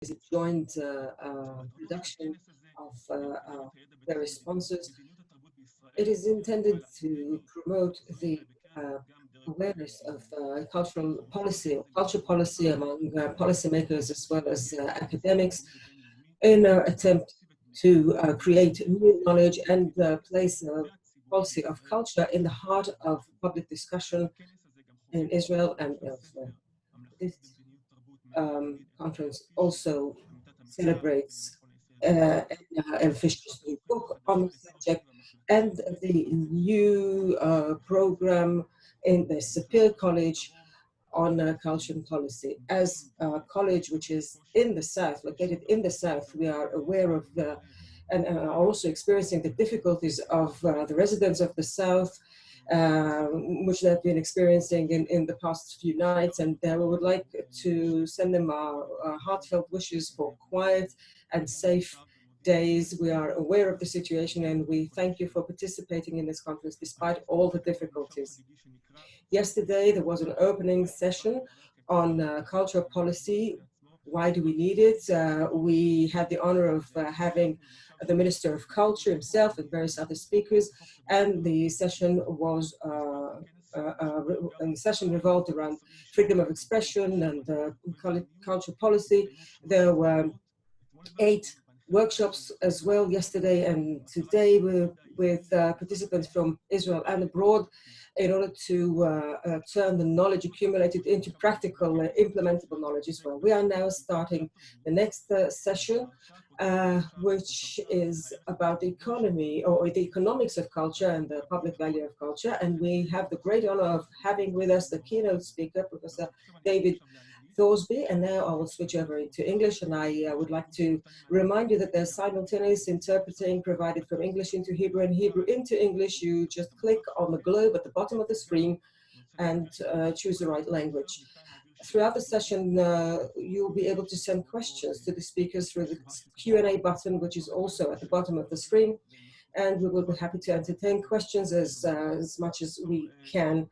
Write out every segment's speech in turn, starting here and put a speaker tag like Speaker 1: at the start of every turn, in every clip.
Speaker 1: is a joint production of various sponsors. It is intended to promote the uh, awareness of cultural policy or culture policy among policymakers as well as academics in an attempt to create new knowledge and place policy of culture in the heart of public discussion in Israel and elsewhere. This conference also celebrates El Fisher's new book on the subject and the new program in the Sapir College on culture and policy. As a college which is in the south, located in the south, we are aware of the and are also experiencing the difficulties of the residents of the south, which they've been experiencing in the past few nights, and we would like to send them our heartfelt wishes for quiet and safe days. We are aware of the situation and we thank you for participating in this conference despite all the difficulties. Yesterday, there was an opening session on cultural policy. Why do we need it? We had the honor of having the Minister of Culture himself and various other speakers, and the session was revolved around freedom of expression and cultural policy. There were 8 workshops as well yesterday and today with participants from Israel and abroad in order to turn the knowledge accumulated into practical, implementable knowledge as well. We are now starting the next session, which is about the economy or the economics of culture and the public value of culture. And we have the great honor of having with us the keynote speaker, Professor David Thorsby. And now I will switch over into English, and I would like to remind you that there's simultaneous interpreting provided from English into Hebrew and Hebrew into English. You just click on the globe at the bottom of the screen and choose the right language. Throughout the session, you'll be able to send questions to the speakers through the Q&A button, which is also at the bottom of the screen. And we will be happy to entertain questions as much as we can.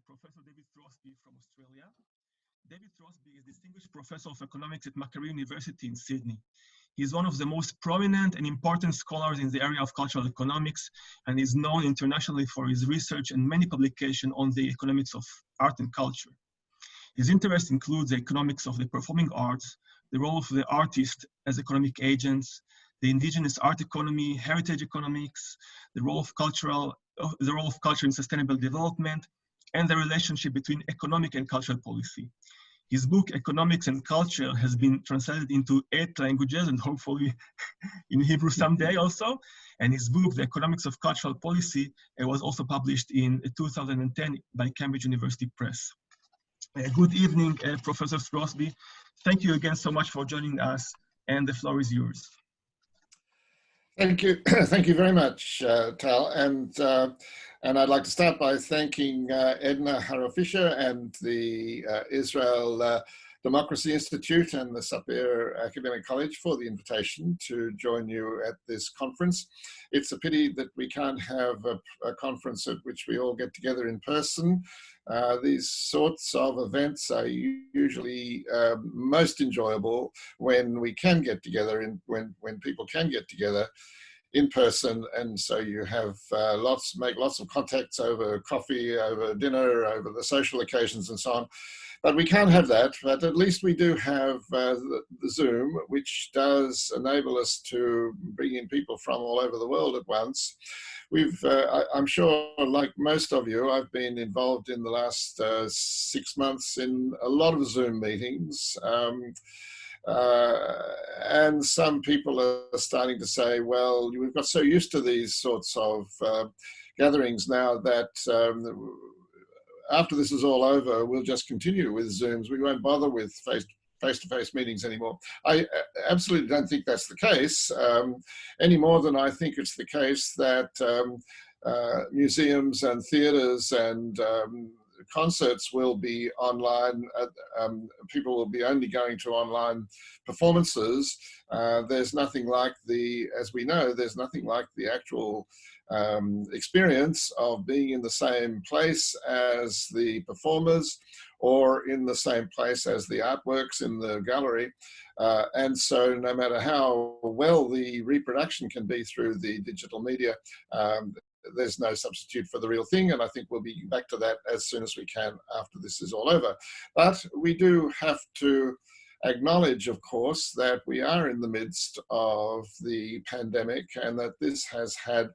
Speaker 2: Professor David Thorsby from Australia. David Thorsby is Distinguished Professor of Economics at Macquarie University in Sydney. He is one of the most prominent and important scholars in the area of cultural economics and is known internationally for his research and many publications on the economics of art and culture. His interests include the economics of the performing arts, the role of the artist as economic agents, the indigenous art economy, heritage economics, the role of culture in sustainable development, and the relationship between economic and cultural policy. His book, Economics and Culture, has been translated into 8 languages and hopefully in Hebrew someday also. And his book, The Economics of Cultural Policy, was also published in 2010 by Cambridge University Press. Good evening, Professor Thorsby. Thank you again so much for joining us, and the floor is yours.
Speaker 3: Thank you. Thank you very much, Tal. And I'd like to start by thanking Edna Harrow-Fisher and the Israel Democracy Institute and the Sapir Academic College for the invitation to join you at this conference. It's a pity that we can't have a conference at which we all get together in person. These sorts of events are usually most enjoyable when we can get together and when people can get together in person, and so you have make lots of contacts over coffee, over dinner, over the social occasions and so on. But we can't have that, but at least we do have the Zoom, which does enable us to bring in people from all over the world at once. I'm sure, like most of you, I've been involved in the last 6 months in a lot of Zoom meetings. And some people are starting to say, well, we've got so used to these sorts of gatherings now that after this is all over, we'll just continue with Zooms. We won't bother with face-to-face meetings anymore. I absolutely don't think that's the case, any more than I think it's the case that museums and theaters and concerts will be online. People will be only going to online performances. There's nothing like as we know, there's nothing like the actual experience of being in the same place as the performers, or in the same place as the artworks in the gallery. And so no matter how well the reproduction can be through the digital media, there's no substitute for the real thing. And I think we'll be back to that as soon as we can after this is all over. But we do have to acknowledge, of course, that we are in the midst of the pandemic and that this has had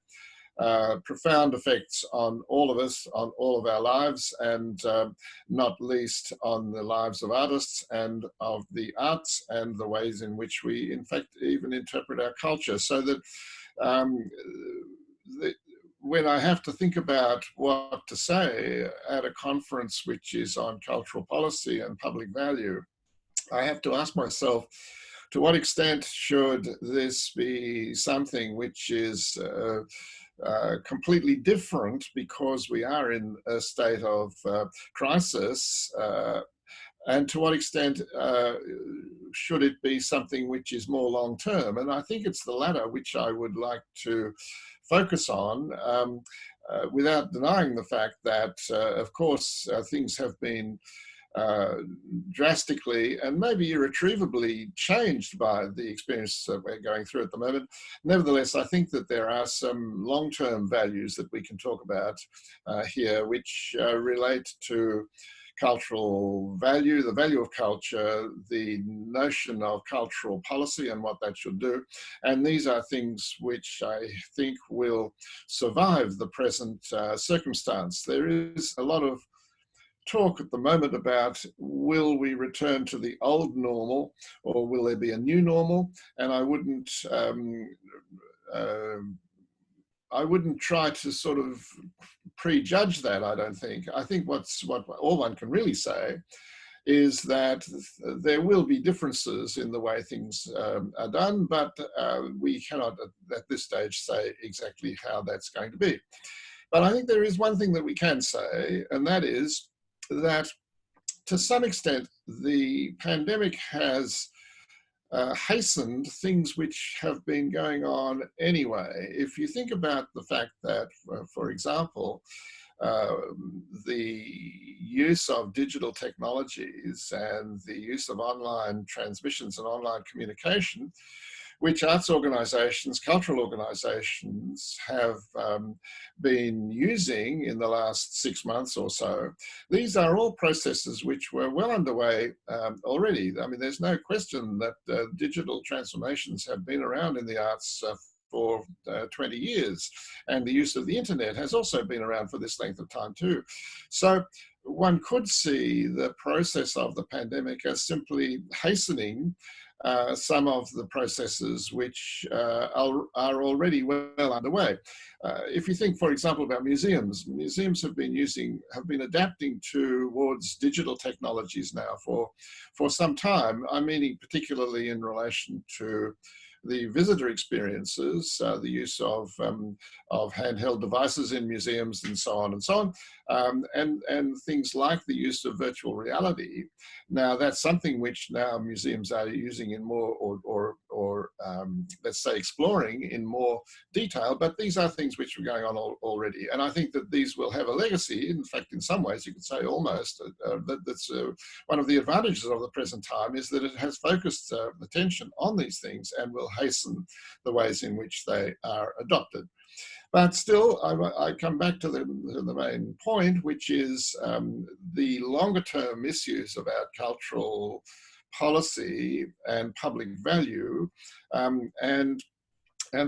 Speaker 3: profound effects on all of us, on all of our lives, and not least on the lives of artists and of the arts and the ways in which we, in fact, even interpret our culture. So that when I have to think about what to say at a conference which is on cultural policy and public value, I have to ask myself, to what extent should this be something which is completely different because we are in a state of crisis, and to what extent should it be something which is more long-term? And I think it's the latter which I would like to focus on, without denying the fact that, of course, things have been drastically and maybe irretrievably changed by the experience that we're going through at the moment. Nevertheless, I think that there are some long-term values that we can talk about here, which relate to cultural value, the value of culture, the notion of cultural policy and what that should do. And these are things which I think will survive the present circumstance. There is a lot of talk at the moment about, will we return to the old normal or will there be a new normal? And I wouldn't try to sort of prejudge that, I don't think. I think what all one can really say is that there will be differences in the way things are done, but we cannot at this stage say exactly how that's going to be. But I think there is one thing that we can say, and that is that to some extent the pandemic has hastened things which have been going on anyway. If you think about the fact that, for example, the use of digital technologies and the use of online transmissions and online communication, which arts organisations, cultural organisations have been using in the last 6 months or so. These are all processes which were well underway already. I mean, there's no question that digital transformations have been around in the arts for 20 years. And the use of the internet has also been around for this length of time too. So one could see the process of the pandemic as simply hastening some of the processes which are already well underway. If you think, for example, about museums, museums have been adapting towards digital technologies now for some time. I'm meaning particularly in relation to the visitor experiences, the use of handheld devices in museums and so on, and things like the use of virtual reality. Now, that's something which now museums are using in more, or let's say exploring in more detail, but these are things which are going on already. And I think that these will have a legacy. In fact, in some ways, you could say almost that's one of the advantages of the present time, is that it has focused attention on these things and will hasten the ways in which they are adopted. But still, I come back to the main point, which is the longer term issues about cultural policy and public value, and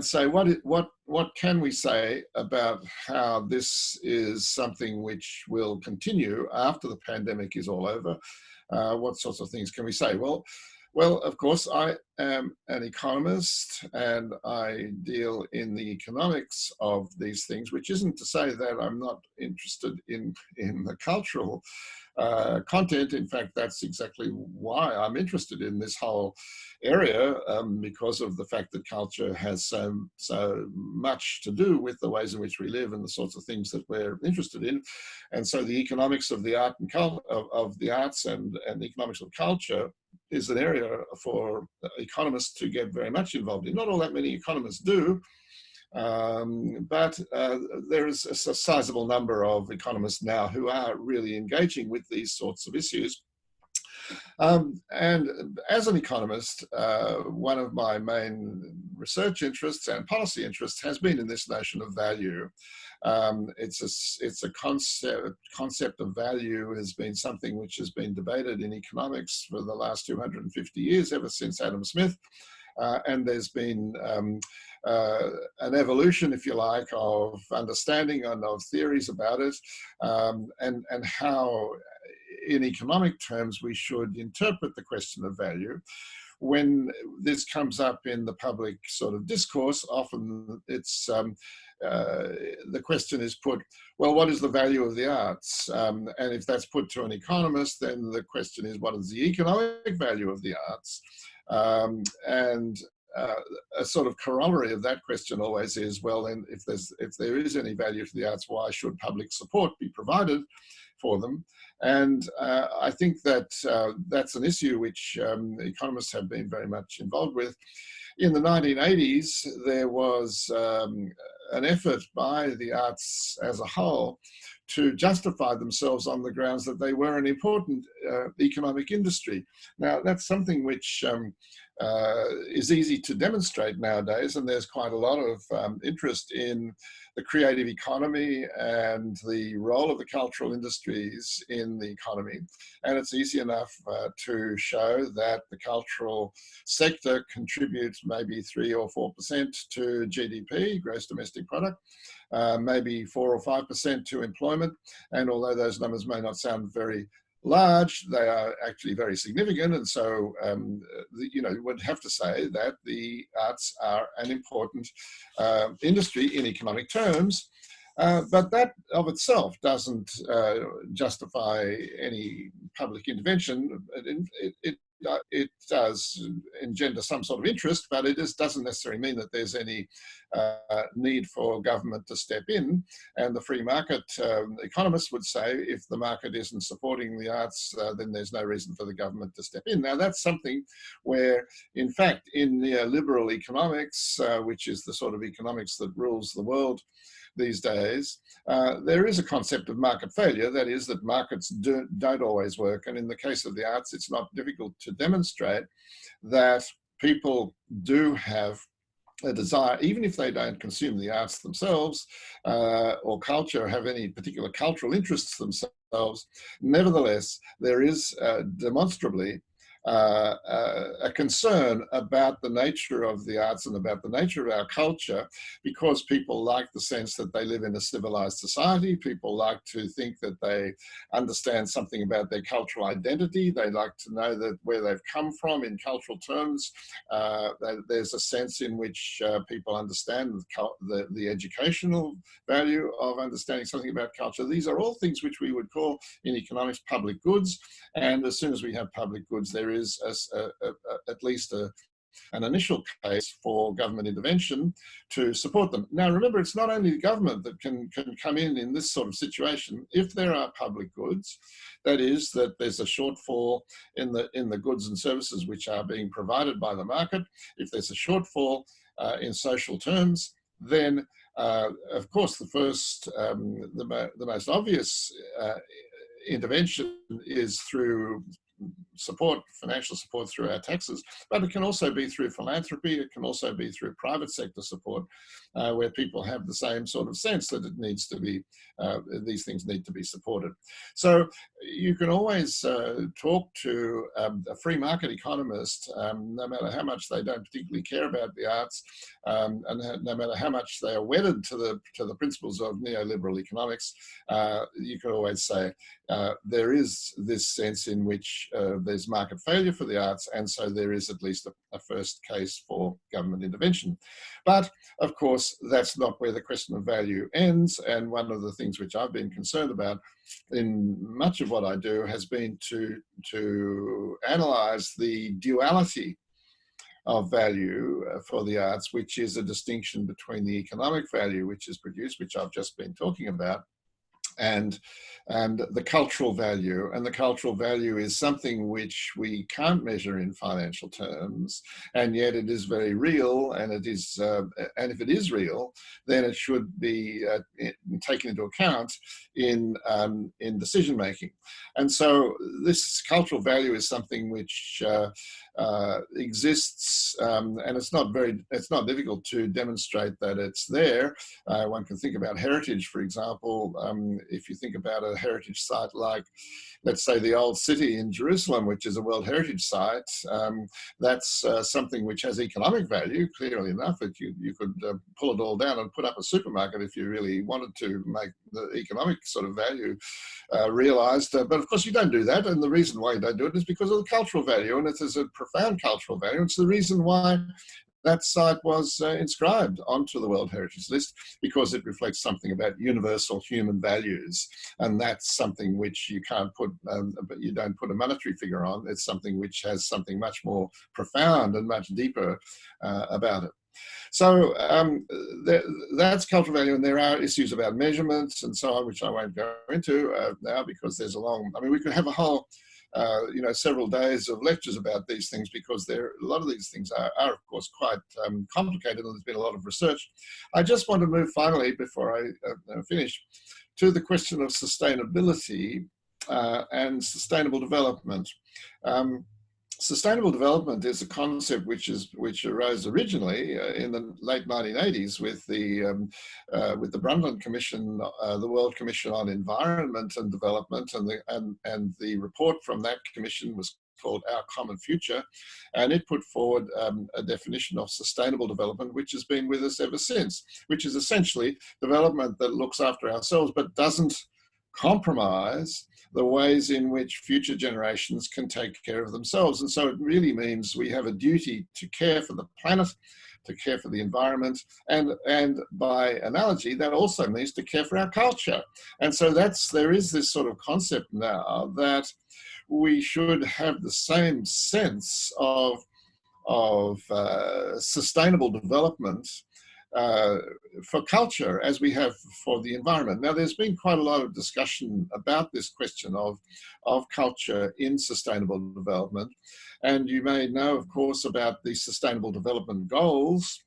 Speaker 3: say what can we say about how this is something which will continue after the pandemic is all over? What sorts of things can we say? Well, of course, I am an economist and I deal in the economics of these things, which isn't to say that I'm not interested in the cultural content. In fact, that's exactly why I'm interested in this whole area, because of the fact that culture has so much to do with the ways in which we live and the sorts of things that we're interested in. And so the economics of the art and of the arts and the economics of culture is an area for economists to get very much involved in. Not all that many economists do, But there is a sizable number of economists now who are really engaging with these sorts of issues. And as an economist, one of my main research interests and policy interests has been in this notion of value. It's a concept of value has been something which has been debated in economics for the last 250 years, ever since Adam Smith. And there's been an evolution, if you like, of understanding and of theories about it, and how in economic terms we should interpret the question of value. When this comes up in the public sort of discourse, often it's the question is put, well, what is the value of the arts? And if that's put to an economist, then the question is, what is the economic value of the arts? And a sort of corollary of that question always is, well, then if there is any value to the arts, why should public support be provided for them? And I think that that's an issue which economists have been very much involved with. In the 1980s, there was an effort by the arts as a whole to justify themselves on the grounds that they were an important economic industry. Now, that's something which is easy to demonstrate nowadays, and there's quite a lot of interest in the creative economy and the role of the cultural industries in the economy. And it's easy enough to show that the cultural sector contributes maybe 3 or 4% to GDP, gross domestic product, maybe 4 or 5% to employment. And although those numbers may not sound very large, they are actually very significant. And so, you know, you would have to say that the arts are an important industry in economic terms. But that of itself doesn't justify any public intervention. It does engender some sort of interest, but it just doesn't necessarily mean that there's any need for government to step in. And the free market economists would say, if the market isn't supporting the arts, then there's no reason for the government to step in. Now, that's something where, in fact, in neoliberal economics, which is the sort of economics that rules the world these days, there is a concept of market failure. That is, that markets don't always work. And in the case of the arts, it's not difficult to demonstrate that people do have a desire, even if they don't consume the arts themselves or culture, have any particular cultural interests themselves. Nevertheless, there is demonstrably a concern about the nature of the arts and about the nature of our culture, because people like the sense that they live in a civilized society. People like to think that they understand something about their cultural identity. They like to know that where they've come from in cultural terms. There's a sense in which people understand the educational value of understanding something about culture. These are all things which we would call in economics public goods. And as soon as we have public goods, there is at least an initial case for government intervention to support them. Now, remember, it's not only the government that can come in this sort of situation. If there are public goods, that is, that there's a shortfall in the goods and services which are being provided by the market, if there's a shortfall in social terms, then of course the first, the most obvious intervention is through support, financial support through our taxes, but it can also be through philanthropy. It can also be through private sector support, where people have the same sort of sense that it needs to be, these things need to be supported. So you can always talk to a free market economist, no matter how much they don't particularly care about the arts, and no matter how much they are wedded to the principles of neoliberal economics. You can always say there is this sense in which there's market failure for the arts, and so there is at least a first case for government intervention. But of course, that's not where the question of value ends. And one of the things which I've been concerned about in much of what I do has been to analyze the duality of value for the arts, which is a distinction between the economic value which is produced, which I've just been talking about, and the cultural value. And the cultural value is something which we can't measure in financial terms, and yet it is very real. And it is, and if it is real, then it should be taken into account in decision making. And so this cultural value is something which exists, and it's not difficult to demonstrate that it's there. One can think about heritage, for example. If you think about a heritage site like, let's say, the Old City in Jerusalem, which is a World Heritage Site, that's something which has economic value, clearly enough. You could pull it all down and put up a supermarket if you really wanted to make the economic sort of value realised. But of course you don't do that, and the reason why you don't do it is because of the cultural value, and it is a profound cultural value. It's the reason why that site was inscribed onto the World Heritage List, because it reflects something about universal human values. And that's something which you can't put, but you don't put a monetary figure on. It's something which has something much more profound and much deeper about it. So that's cultural value, and there are issues about measurements and so on, which I won't go into now, because there's we could have a whole several days of lectures about these things, because a lot of these things are of course quite complicated, and there's been a lot of research. I just want to move finally, before I finish, to the question of sustainability and sustainable development. Sustainable development is a concept which arose originally in the late 1980s with the Brundtland Commission, the World Commission on Environment and Development, and the report from that commission was called Our Common Future, and it put forward a definition of sustainable development, which has been with us ever since, which is essentially development that looks after ourselves but doesn't compromise the ways in which future generations can take care of themselves. And so it really means we have a duty to care for the planet, to care for the environment, and by analogy, that also means to care for our culture. And so there is this sort of concept now that we should have the same sense of sustainable development for culture as we have for the environment. Now, there's been quite a lot of discussion about this question of culture in sustainable development. And you may know, of course, about the Sustainable Development Goals.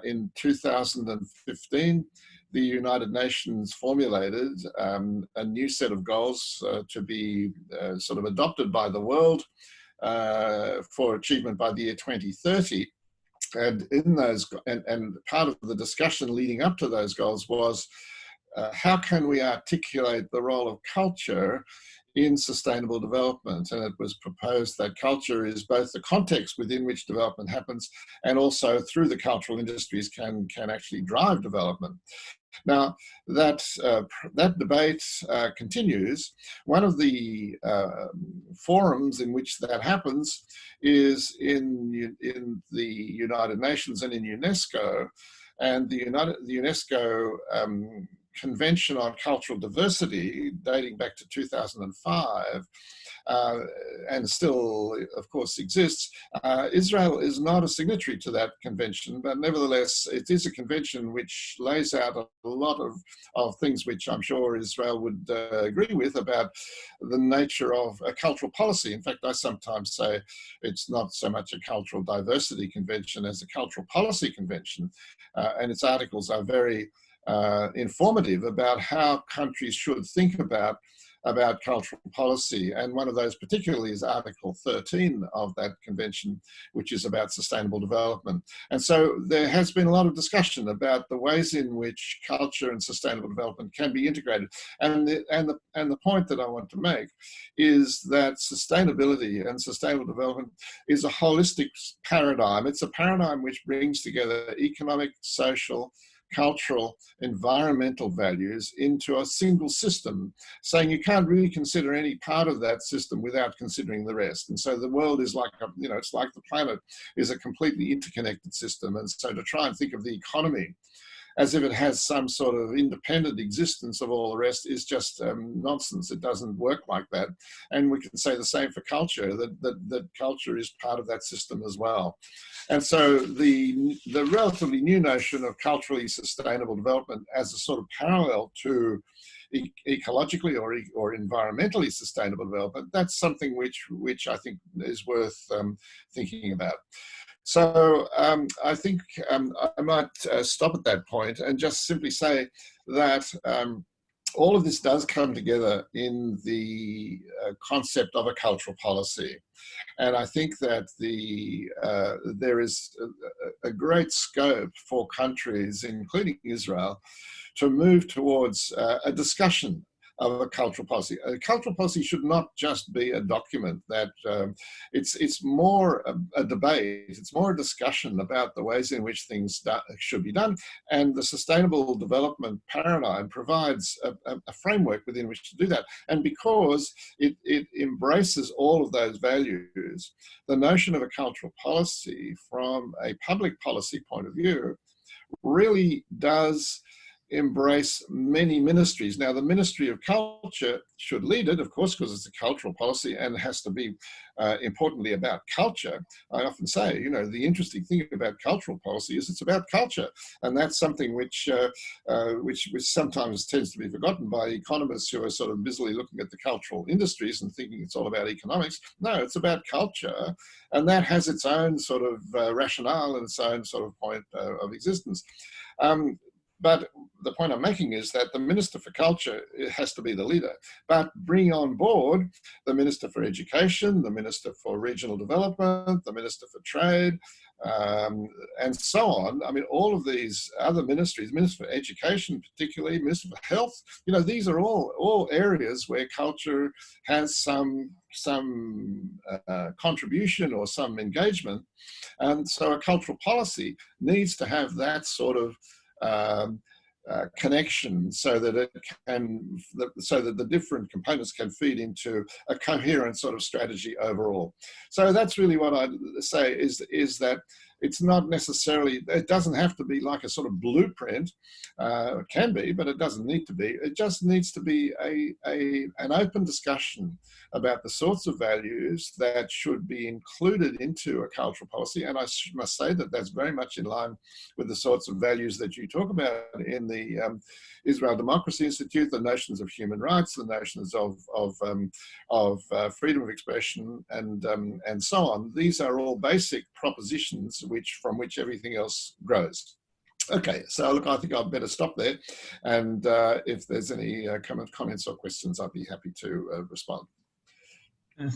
Speaker 3: In 2015, the United Nations formulated a new set of goals to be sort of adopted by the world for achievement by the year 2030. And in those, and part of the discussion leading up to those goals was how can we articulate the role of culture in sustainable development? And it was proposed that culture is both the context within which development happens, and also through the cultural industries can actually drive development. Now, that debate continues. One of the forums in which that happens is in the United Nations and in UNESCO. And the UNESCO Convention on Cultural Diversity, dating back to 2005, and still, of course, exists. Israel is not a signatory to that convention, but nevertheless, it is a convention which lays out a lot of things which I'm sure Israel would agree with about the nature of a cultural policy. In fact, I sometimes say it's not so much a cultural diversity convention as a cultural policy convention, and its articles are very informative about how countries should think about cultural policy. And one of those particularly is Article 13 of that convention, which is about sustainable development. And so there has been a lot of discussion about the ways in which culture and sustainable development can be integrated. And the point that I want to make is that sustainability and sustainable development is a holistic paradigm. It's a paradigm which brings together economic, social, cultural, environmental values into a single system, saying you can't really consider any part of that system without considering the rest. And so the world is like, it's like the planet is a completely interconnected system. And so to try and think of the economy as if it has some sort of independent existence of all the rest is just nonsense. It doesn't work like that. And we can say the same for culture, that culture is part of that system as well. And so the relatively new notion of culturally sustainable development as a sort of parallel to ecologically or environmentally sustainable development, that's something which I think is worth thinking about. So I think I might stop at that point and just simply say that all of this does come together in the concept of a cultural policy. And I think that there is a great scope for countries, including Israel, to move towards a discussion of a cultural policy. A cultural policy should not just be a document that it's more a debate, it's more a discussion about the ways in which things should be done. And the sustainable development paradigm provides a framework within which to do that. And because it embraces all of those values, the notion of a cultural policy from a public policy point of view really does embrace many ministries. Now, the Ministry of Culture should lead it, of course, because it's a cultural policy and has to be importantly about culture. I often say, you know, the interesting thing about cultural policy is it's about culture, and that's something which sometimes tends to be forgotten by economists who are sort of busily looking at the cultural industries and thinking it's all about economics. No, it's about culture, and that has its own sort of rationale and its own sort of point of existence. But the point I'm making is that the Minister for Culture has to be the leader, but bring on board the Minister for Education, the Minister for Regional Development, the Minister for Trade, and so on. I mean, all of these other ministries, Minister for Education particularly, Minister for Health, you know, these are all areas where culture has some contribution or some engagement. And so a cultural policy needs to have that sort of connection so that the different components can feed into a coherent sort of strategy overall. So that's really what I'd say is that it's not necessarily, it doesn't have to be like a sort of blueprint. It can be, but it doesn't need to be. It just needs to be an open discussion about the sorts of values that should be included into a cultural policy. And I must say that that's very much in line with the sorts of values that you talk about in the Israel Democracy Institute, the notions of human rights, the notions of freedom of expression, and so on. These are all basic propositions from which everything else grows. Okay, so look, I think I'd better stop there. And if there's any comments or questions, I'd be happy to respond.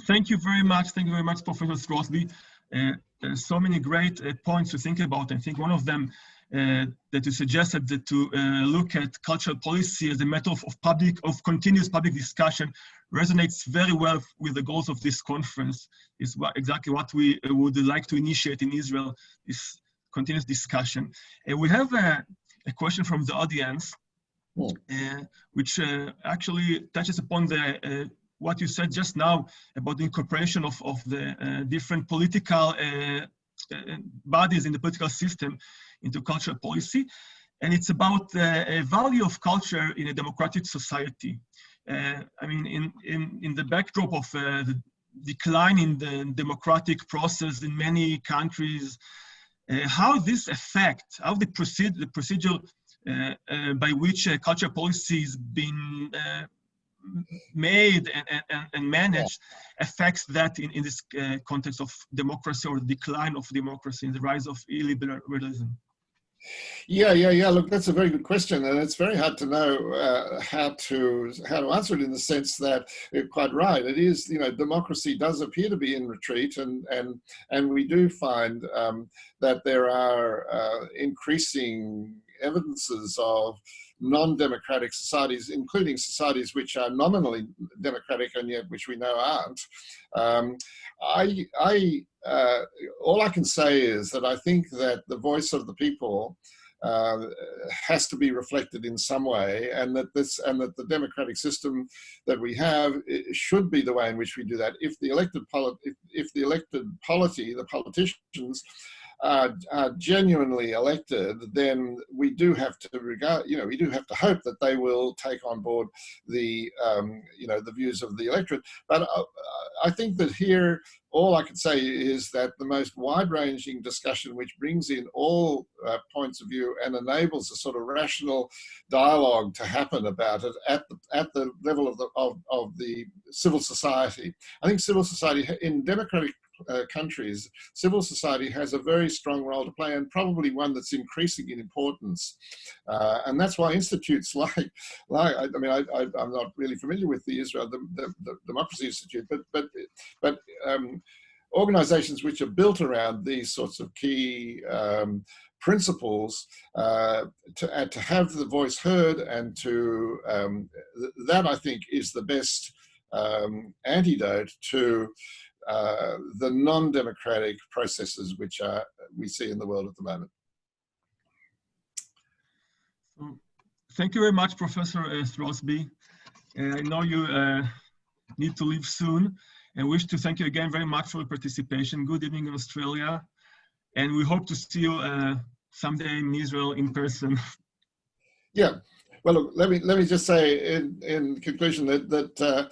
Speaker 2: Thank you very much. Thank you very much, Professor Strausby. There's so many great points to think about. I think one of them that you suggested that to look at cultural policy as a matter of continuous public discussion resonates very well with the goals of this conference. Is exactly what we would like to initiate in Israel, this continuous discussion. And we have a question from the audience, which actually touches upon what you said just now about the incorporation of the different political bodies in the political system into cultural policy. And it's about the value of culture in a democratic society. I mean, in the backdrop of the decline in the democratic process in many countries, how this affects, how the procedure by which cultural policy is being made and managed affects that in this context of democracy or the decline of democracy and the rise of illiberalism?
Speaker 3: Yeah. Look, that's a very good question, and it's very hard to know how to answer it in the sense that you're quite right. It is, you know, democracy does appear to be in retreat, and we do find that there are increasing evidences of non-democratic societies, including societies which are nominally democratic and yet which we know aren't. All I can say is that I think that the voice of the people has to be reflected in some way, and that the democratic system that we have should be the way in which we do that. If the elected polity, the politicians, are genuinely elected, then we do have to regard, we do have to hope that they will take on board the, the views of the electorate. But I think that here, all I can say is that the most wide-ranging discussion, which brings in all points of view and enables a sort of rational dialogue to happen about it at the level of the civil society. I think civil society in democratic countries, civil society has a very strong role to play, and probably one that's increasing in importance. And that's why institutes I'm not really familiar with the Israel the Democracy Institute, but organizations which are built around these sorts of key principles to have the voice heard, and to that, I think, is the best antidote to the non-democratic processes which we see in the world at the moment.
Speaker 2: So, thank you very much, Professor Throsby. I know you need to leave soon, and wish to thank you again very much for your participation. Good evening in Australia, and we hope to see you someday in Israel in person.
Speaker 3: Yeah, well, look, let me just say in conclusion that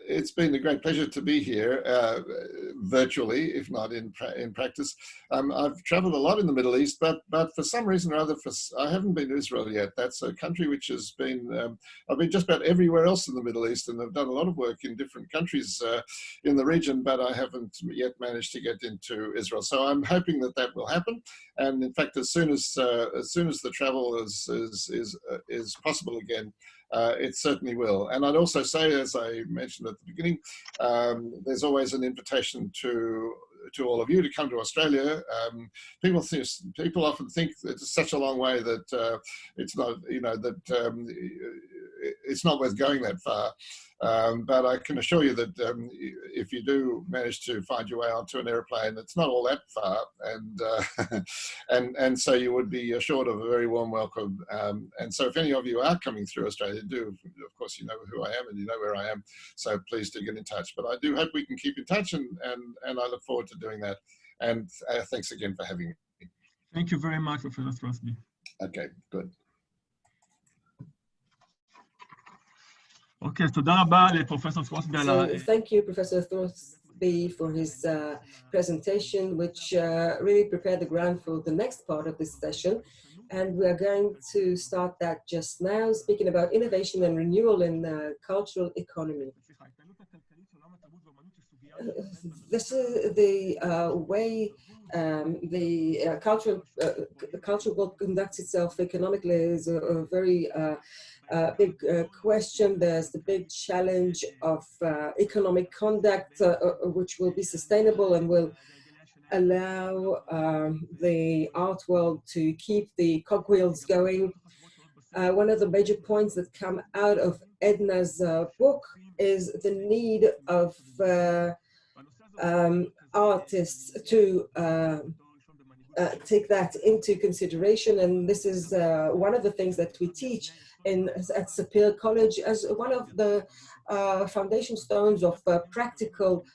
Speaker 3: it's been a great pleasure to be here virtually, if not in practice. I've traveled a lot in the Middle East, but for some reason or other, I haven't been to Israel yet. That's a country which has been, I've been just about everywhere else in the Middle East, and I've done a lot of work in different countries in the region, but I haven't yet managed to get into Israel. So I'm hoping that will happen. And in fact, as soon as the travel is possible again, it certainly will. And I'd also say, as I mentioned at the beginning, there's always an invitation to all of you to come to Australia. People often think that it's such a long way that it's not, it's not worth going that far. But I can assure you that if you do manage to find your way onto an airplane, it's not all that far, and so you would be assured of a very warm welcome. And so if any of you are coming through Australia, of course, you know who I am and you know where I am, so please do get in touch. But I do hope we can keep in touch, and I look forward to doing that. And thanks again for having me.
Speaker 2: Thank you very much, Professor Throsby.
Speaker 3: Okay, good.
Speaker 2: Okay, תודה רבה לפרופסור ת'רוסבי.
Speaker 1: So thank you, Professor Throsby, for his presentation, which really prepared the ground for the next part of this session. And we are going to start that just now, speaking about innovation and renewal in the cultural economy. This is the way the cultural world conducts itself economically is a very big question. There's the big challenge of economic conduct, which will be sustainable and will allow the art world to keep the cogwheels going. One of the major points that come out of Edna's book is the need of artists to take that into consideration. And this is one of the things that we teach at Sapir College as one of the foundation stones of practical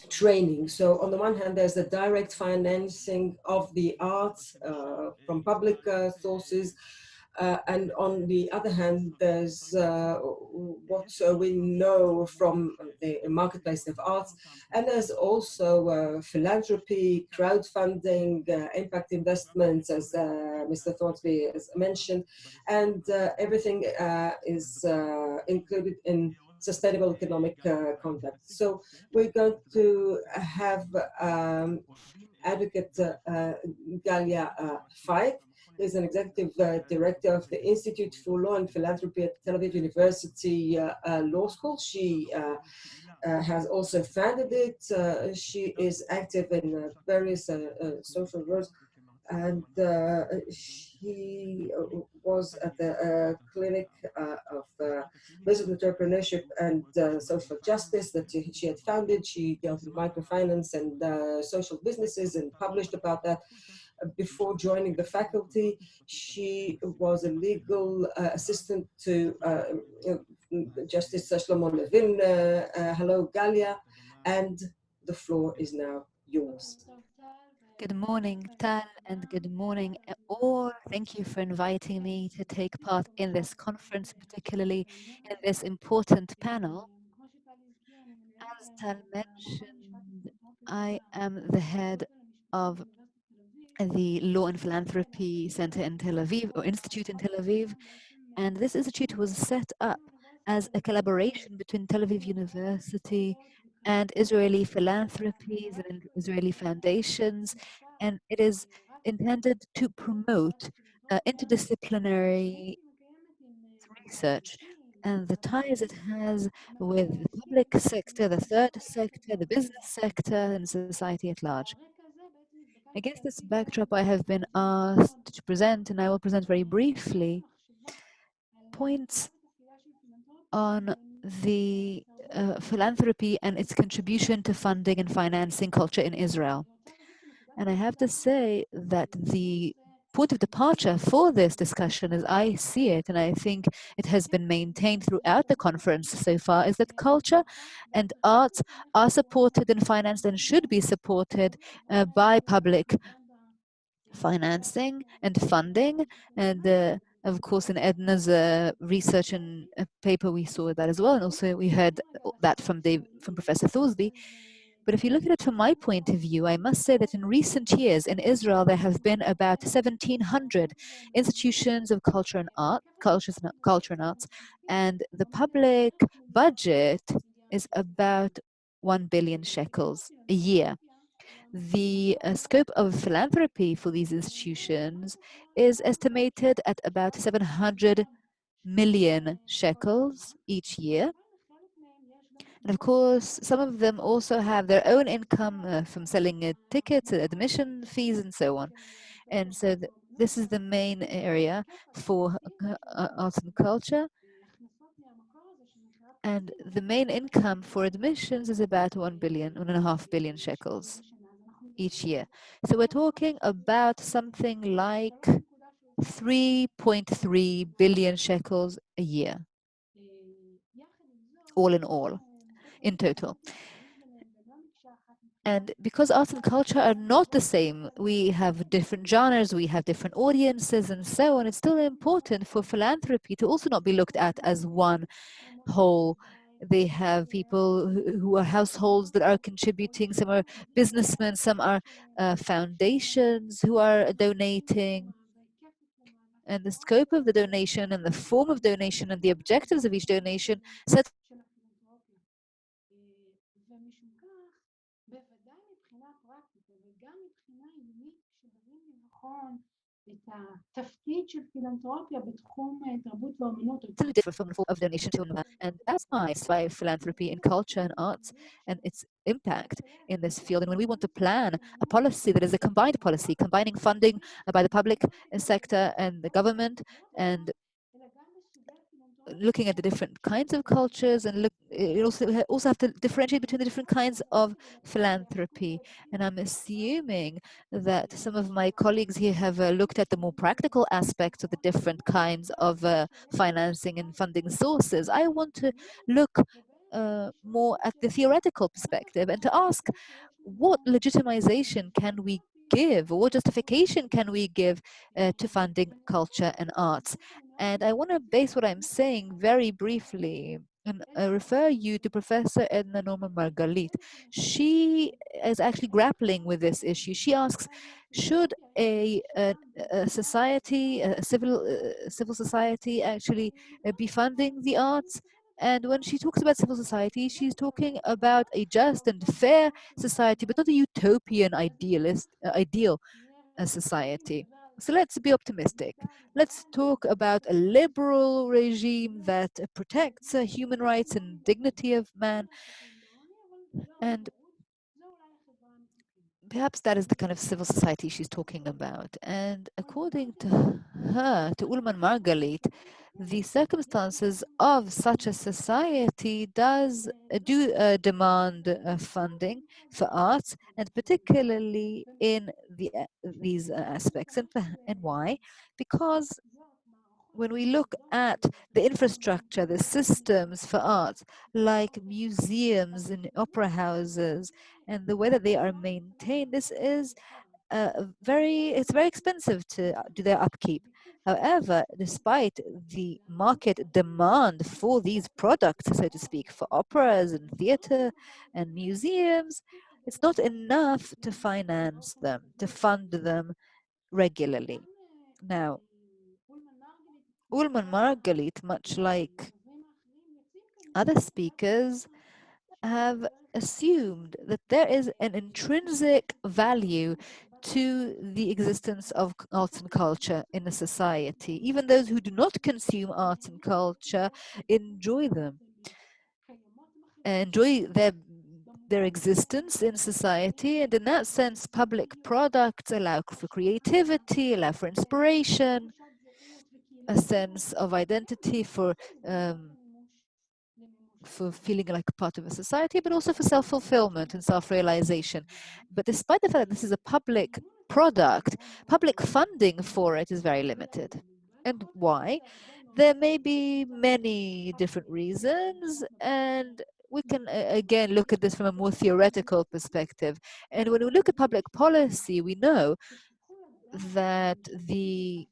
Speaker 1: training. So on the one hand, there's the direct financing of the arts from public sources. And on the other hand, there's what we know from the marketplace of arts. And there's also philanthropy, crowdfunding, impact investments, as Mr. Throsby has mentioned. And everything is included in sustainable economic conduct. So we're going to have Advocate Galia Fike, who is an executive director of the Institute for Law and Philanthropy at Tel Aviv University Law School. She has also founded it. She is active in various social roles, and she was at the clinic of business entrepreneurship and social justice that she had founded. She dealt with microfinance and social businesses and published about that. Before joining the faculty, she was a legal assistant to Justice Shlomo Levin. Hello, Galia, and the floor is now yours.
Speaker 4: Good morning, Tal, and good morning all. Thank you for inviting me to take part in this conference, particularly in this important panel. As Tal mentioned, I am the head of the Law and Philanthropy Center in Tel Aviv, or Institute in Tel Aviv, and this institute was set up as a collaboration between Tel Aviv University and Israeli philanthropies and Israeli foundations, and it is intended to promote interdisciplinary research and the ties it has with the public sector, the third sector, the business sector, and society at large. Against this backdrop, I have been asked to present, and I will present very briefly, points on the philanthropy and its contribution to funding and financing culture in Israel. And I have to say that the point of departure for this discussion, as I see it, and I think it has been maintained throughout the conference so far, is that culture and arts are supported and financed and should be supported by public financing and funding. And of course, in Edna's research and paper, we saw that as well. And also we heard that from Professor Thorsby. But if you look at it from my point of view, I must say that in recent years in Israel, there have been about 1,700 institutions of culture and arts, and the public budget is about 1 billion shekels a year. The scope of philanthropy for these institutions is estimated at about 700 million shekels each year. And of course, some of them also have their own income from selling tickets, admission fees, and so on. And so this is the main area for arts and culture. And the main income for admissions is about 1.5 billion shekels each year. So we're talking about something like 3.3 billion shekels a year, all in total. And because arts and culture are not the same, we have different genres, we have different audiences, and so on. It's still important for philanthropy to also not be looked at as one whole. They have people who are households that are contributing, some are businessmen, some are foundations who are donating. And the scope of the donation and the form of donation and the objectives of each donation set different from the form of donation to another. And that's why philanthropy in culture and arts and its impact in this field. And when we want to plan a policy that is a combined policy, combining funding by the public sector and the government, and looking at the different kinds of cultures, and you also have to differentiate between the different kinds of philanthropy. And I'm assuming that some of my colleagues here have looked at the more practical aspects of the different kinds of financing and funding sources. I want to look more at the theoretical perspective and to ask, what legitimization can we give, or what justification can we give to funding culture and arts? And I want to base what I'm saying very briefly and refer you to Professor Edna Norman Margalit. She is actually grappling with this issue. She asks, should a society, a civil society actually be funding the arts? And when she talks about civil society, she's talking about a just and fair society, but not a utopian ideal society. So let's be optimistic. Let's talk about a liberal regime that protects human rights and dignity of man. And perhaps that is the kind of civil society she's talking about. And according to her, to Ulman Margalit, the circumstances of such a society do demand funding for arts, and particularly in these aspects. And why? Because when we look at the infrastructure, the systems for art, like museums and opera houses, and the way that they are maintained, this is it's very expensive to do their upkeep. However, despite the market demand for these products, so to speak, for operas and theater and museums, it's not enough to finance them, to fund them regularly. Now, Ulman Margalit, much like other speakers, have assumed that there is an intrinsic value to the existence of arts and culture in a society. Even those who do not consume arts and culture enjoy them, enjoy their existence in society, and in that sense, public products allow for creativity, allow for inspiration, a sense of identity for feeling like a part of a society, but also for self-fulfillment and self-realization. But despite the fact that this is a public product, public funding for it is very limited. And why? There may be many different reasons, and we can again look at this from a more theoretical perspective. And when we look at public policy, we know that the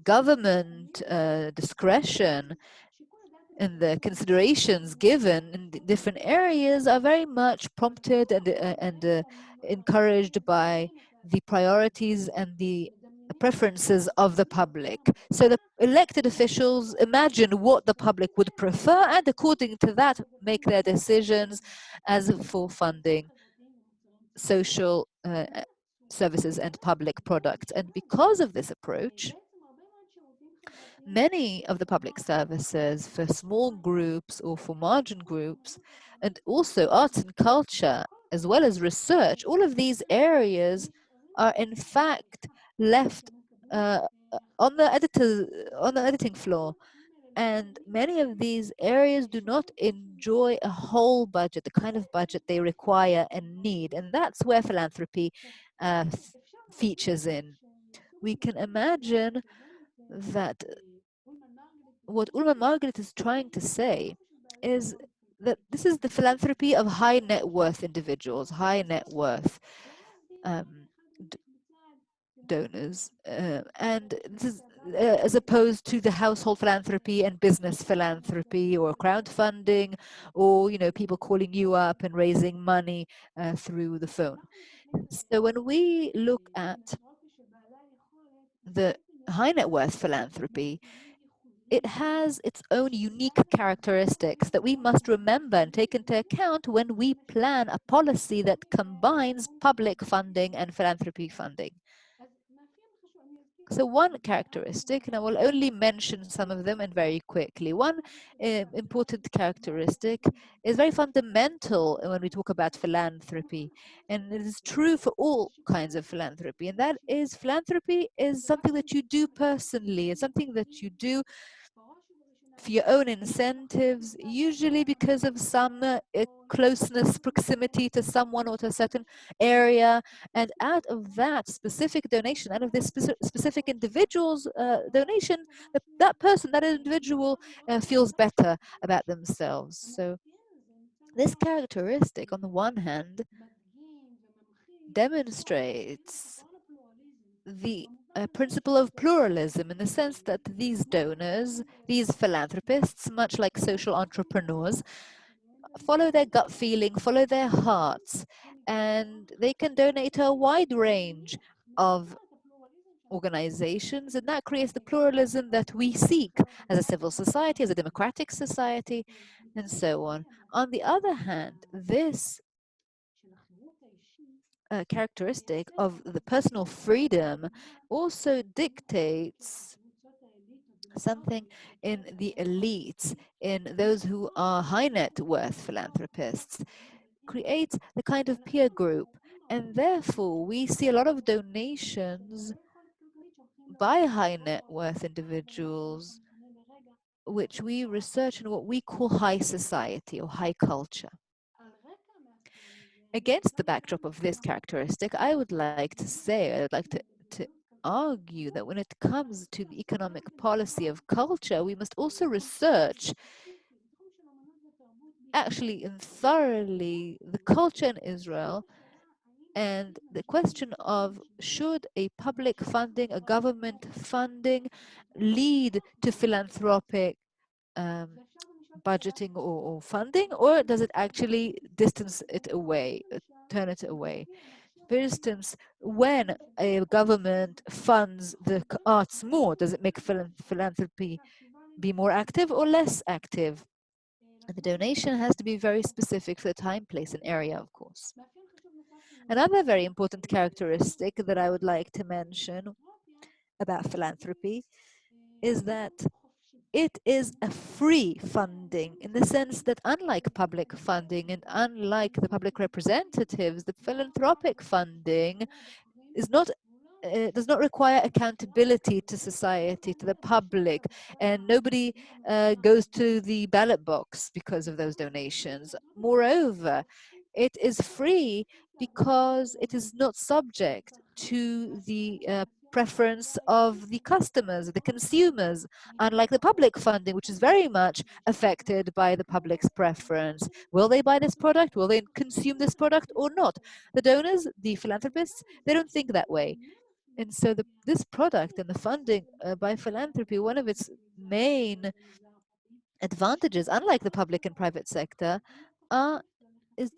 Speaker 4: government discretion and the considerations given in the different areas are very much prompted and encouraged by the priorities and the preferences of the public. So the elected officials imagine what the public would prefer, and according to that make their decisions as for funding social services and public products. And because of this approach, many of the public services for small groups or for margin groups, and also arts and culture, as well as research, all of these areas are in fact left on the editing floor. And many of these areas do not enjoy a whole budget, the kind of budget they require and need. And that's where philanthropy features in. We can imagine that what Ulma Margaret is trying to say is that this is the philanthropy of high net worth individuals, high net worth donors, and this is as opposed to the household philanthropy and business philanthropy or crowdfunding, or people calling you up and raising money through the phone. So when we look at the high net worth philanthropy, it has its own unique characteristics that we must remember and take into account when we plan a policy that combines public funding and philanthropy funding. So one characteristic, and I will only mention some of them and very quickly. One important characteristic is very fundamental when we talk about philanthropy, and it is true for all kinds of philanthropy, and that is philanthropy is something that you do personally. It's something that you do for your own incentives, usually because of some closeness, proximity to someone or to a certain area. And out of that specific donation, out of this specific individual's donation, that person, that individual feels better about themselves. So this characteristic, on the one hand, demonstrates the principle of pluralism, in the sense that these donors, these philanthropists, much like social entrepreneurs, follow their gut feeling, follow their hearts, and they can donate to a wide range of organizations, and that creates the pluralism that we seek as a civil society, as a democratic society, and so on. On the other hand, this characteristic of the personal freedom also dictates something in the elites, in those who are high net worth philanthropists, creates the kind of peer group. And therefore, we see a lot of donations by high net worth individuals, which we research in what we call high society or high culture. Against the backdrop of this characteristic, I would like to say, I would like to argue that when it comes to the economic policy of culture, we must also research actually and thoroughly the culture in Israel and the question of should a public funding, a government funding lead to philanthropic um, budgeting or funding, or does it actually distance it away, turn it away? For instance, when a government funds the arts more, does it make philanthropy be more active or less active? And the donation has to be very specific for the time, place, and area, of course. Another very important characteristic that I would like to mention about philanthropy is that it is a free funding in the sense that unlike public funding and unlike the public representatives, the philanthropic funding is not does not require accountability to society, to the public, and nobody goes to the ballot box because of those donations. Moreover, it is free because it is not subject to the preference of the customers, the consumers, unlike the public funding, which is very much affected by the public's preference. Will they buy this product? Will they consume this product or not? The donors, the philanthropists, they don't think that way. And so this product and the funding by philanthropy, one of its main advantages, unlike the public and private sector, is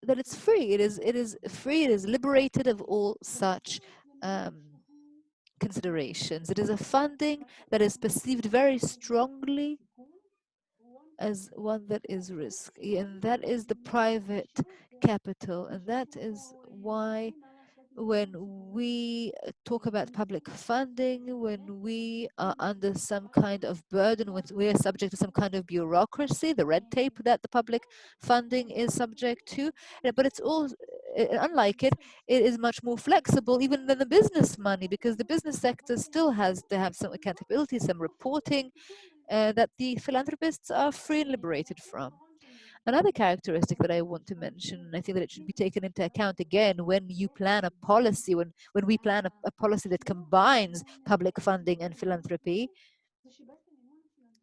Speaker 4: that it's free. It is free. It is liberated of all such considerations. It is a funding that is perceived very strongly as one that is risky, and that is the private capital, and that is why when we talk about public funding, when we are under some kind of burden, when we are subject to some kind of bureaucracy, the red tape that the public funding is subject to, but it's all, unlike it, it is much more flexible even than the business money, because the business sector still has to have some accountability, some reporting that the philanthropists are free and liberated from. Another characteristic that I want to mention, and I think that it should be taken into account again when you plan a policy, when we plan a policy that combines public funding and philanthropy,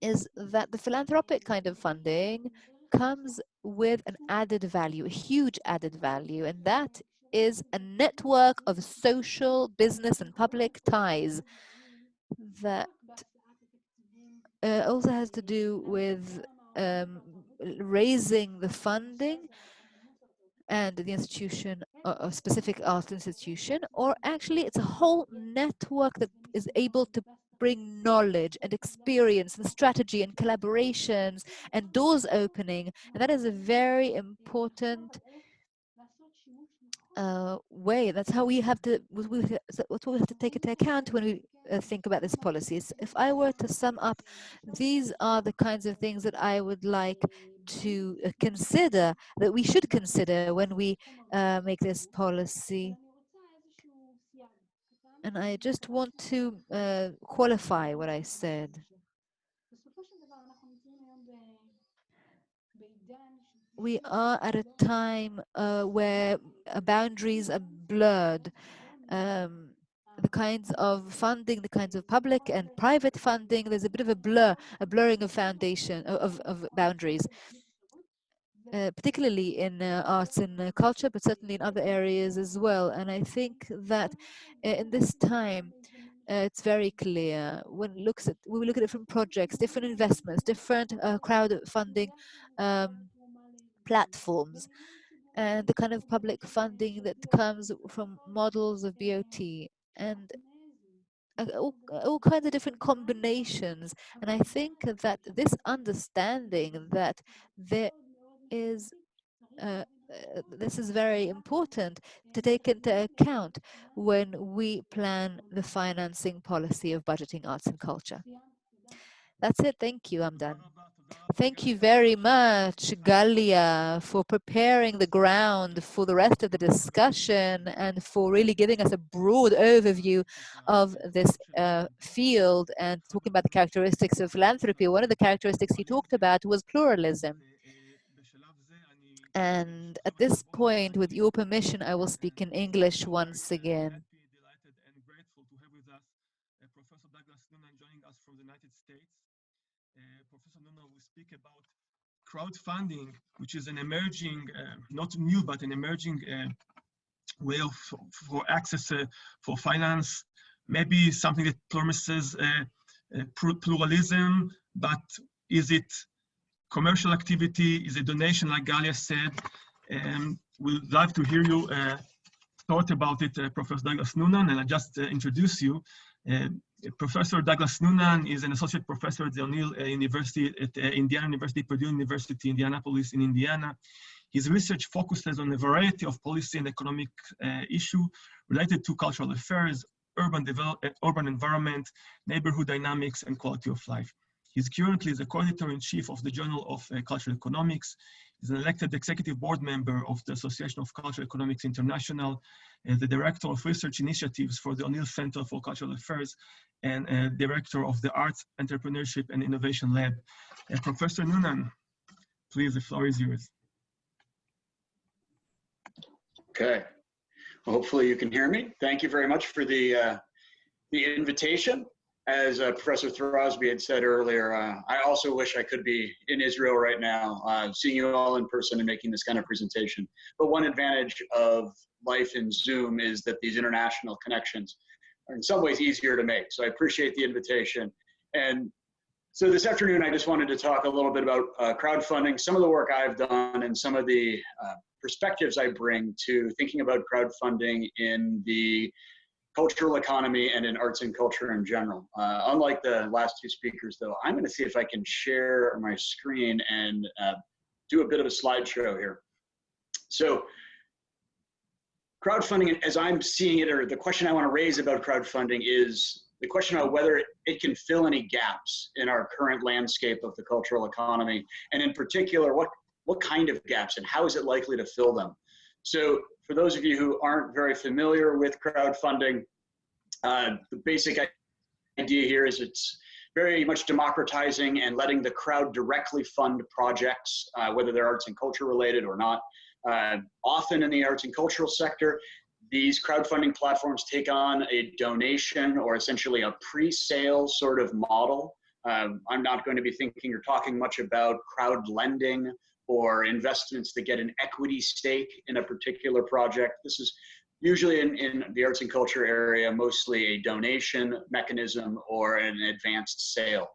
Speaker 4: is that the philanthropic kind of funding comes with an added value, a huge added value, and that is a network of social, business, and public ties that also has to do with raising the funding and the institution, a specific art institution, or actually it's a whole network that is able to bring knowledge and experience and strategy and collaborations and doors opening. And that is a very important way. That's how we have to, what we have to take into account when we think about this policy. If I were to sum up, these are the kinds of things that I would like to consider, that we should consider when we make this policy. And I just want to qualify what I said. We are at a time where boundaries are blurred. The kinds of funding, the kinds of public and private funding, there's a bit of a blurring of of boundaries, particularly in arts and culture, but certainly in other areas as well. And I think that in this time, it's very clear when we look at different projects, different investments, different crowdfunding platforms, and the kind of public funding that comes from models of BOT and all kinds of different combinations. And I think that this understanding that there is this is very important to take into account when we plan the financing policy of budgeting arts and culture. That's it. Thank you. I'm done. Thank you very much, Galia, for preparing the ground for the rest of the discussion and for really giving us a broad overview of this field and talking about the characteristics of philanthropy. One of the characteristics he talked about was pluralism. And at this point, with your permission, I will speak in English once again.
Speaker 2: crowdfunding, which is an emerging, not new, but an emerging way for access for finance, maybe something that promises pluralism, but is it commercial activity? Is it donation, like Galia said? We'd love to hear you thought about it, Professor Douglas Noonan, and I just introduce you. Professor Douglas Noonan is an associate professor at the O'Neill University, at Indiana University, Purdue University, Indianapolis in Indiana. His research focuses on a variety of policy and economic issues related to cultural affairs, urban environment, neighborhood dynamics, and quality of life. He's currently the co-editor-in-chief of the Journal of Cultural Economics. He's an elected executive board member of the Association of Cultural Economics International, and the director of research initiatives for the O'Neill Center for Cultural Affairs, and director of the Arts, Entrepreneurship, and Innovation Lab. Professor Noonan, please, the floor is yours.
Speaker 5: Okay. Well, hopefully you can hear me. Thank you very much for the invitation. As Professor Throsby had said earlier, I also wish I could be in Israel right now, seeing you all in person and making this kind of presentation. But one advantage of life in Zoom is that these international connections are in some ways easier to make. So I appreciate the invitation. And so this afternoon, I just wanted to talk a little bit about crowdfunding, some of the work I've done, and some of the perspectives I bring to thinking about crowdfunding in the cultural economy and in arts and culture in general. Unlike the last two speakers, though, I'm going to see if I can share my screen and do a bit of a slideshow here. So crowdfunding, as I'm seeing it, or the question I want to raise about crowdfunding is the question of whether it can fill any gaps in our current landscape of the cultural economy, and in particular, what kind of gaps and how is it likely to fill them? So for those of you who aren't very familiar with crowdfunding, the basic idea here is it's very much democratizing and letting the crowd directly fund projects, whether they're arts and culture related or not. Often in the arts and cultural sector, these crowdfunding platforms take on a donation or essentially a pre-sale sort of model. I'm not going to be thinking or talking much about crowd lending or investments that get an equity stake in a particular project. This is usually in the arts and culture area, mostly a donation mechanism or an advanced sale.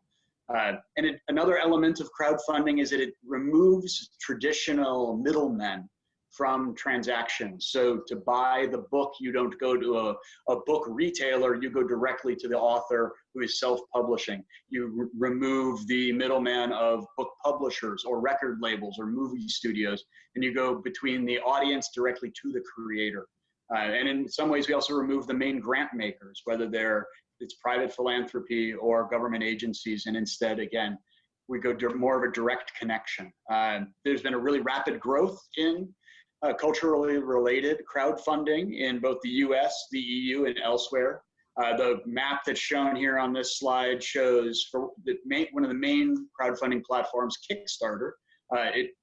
Speaker 5: Another element of crowdfunding is that it removes traditional middlemen from transactions. So to buy the book, you don't go to a book retailer, you go directly to the author who is self-publishing. You remove the middleman of book publishers or record labels or movie studios, and you go between the audience directly to the creator. And in some ways, we also remove the main grant makers, whether it's private philanthropy or government agencies, and instead, again, we go more of a direct connection. There's been a really rapid growth in culturally related crowdfunding in both the US, the EU, and elsewhere. The map that's shown here on this slide shows for one of the main crowdfunding platforms, Kickstarter.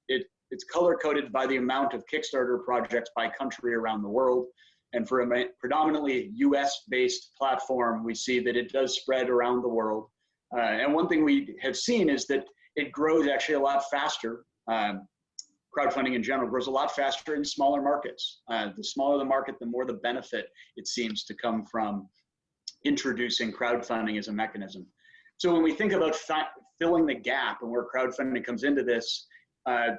Speaker 5: It's color-coded by the amount of Kickstarter projects by country around the world. And for a predominantly US-based platform, we see that it does spread around the world. And one thing we have seen is that it grows actually a lot faster. Crowdfunding in general grows a lot faster in smaller markets. The smaller the market, the more the benefit it seems to come from introducing crowdfunding as a mechanism. So when we think about filling the gap and where crowdfunding comes into this,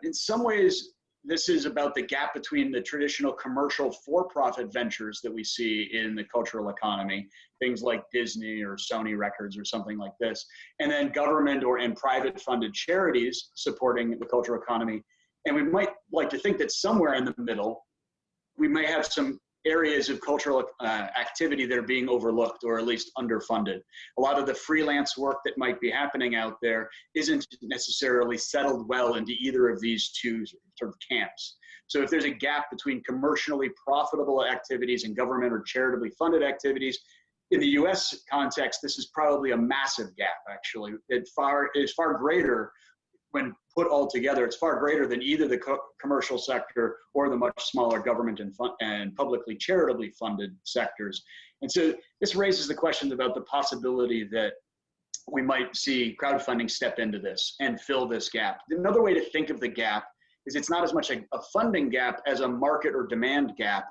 Speaker 5: in some ways, this is about the gap between the traditional commercial for-profit ventures that we see in the cultural economy, things like Disney or Sony Records or something like this, and then government and private funded charities supporting the cultural economy. And we might like to think that somewhere in the middle, we may have some areas of cultural activity that are being overlooked or at least underfunded. A lot of the freelance work that might be happening out there isn't necessarily settled well into either of these two sort of camps. So if there's a gap between commercially profitable activities and government or charitably funded activities, in the US context, this is probably a massive gap, actually. It is far greater when put all together. It's far greater than either the commercial sector or the much smaller government and publicly charitably funded sectors. And so this raises the questions about the possibility that we might see crowdfunding step into this and fill this gap. Another way to think of the gap is it's not as much a funding gap as a market or demand gap,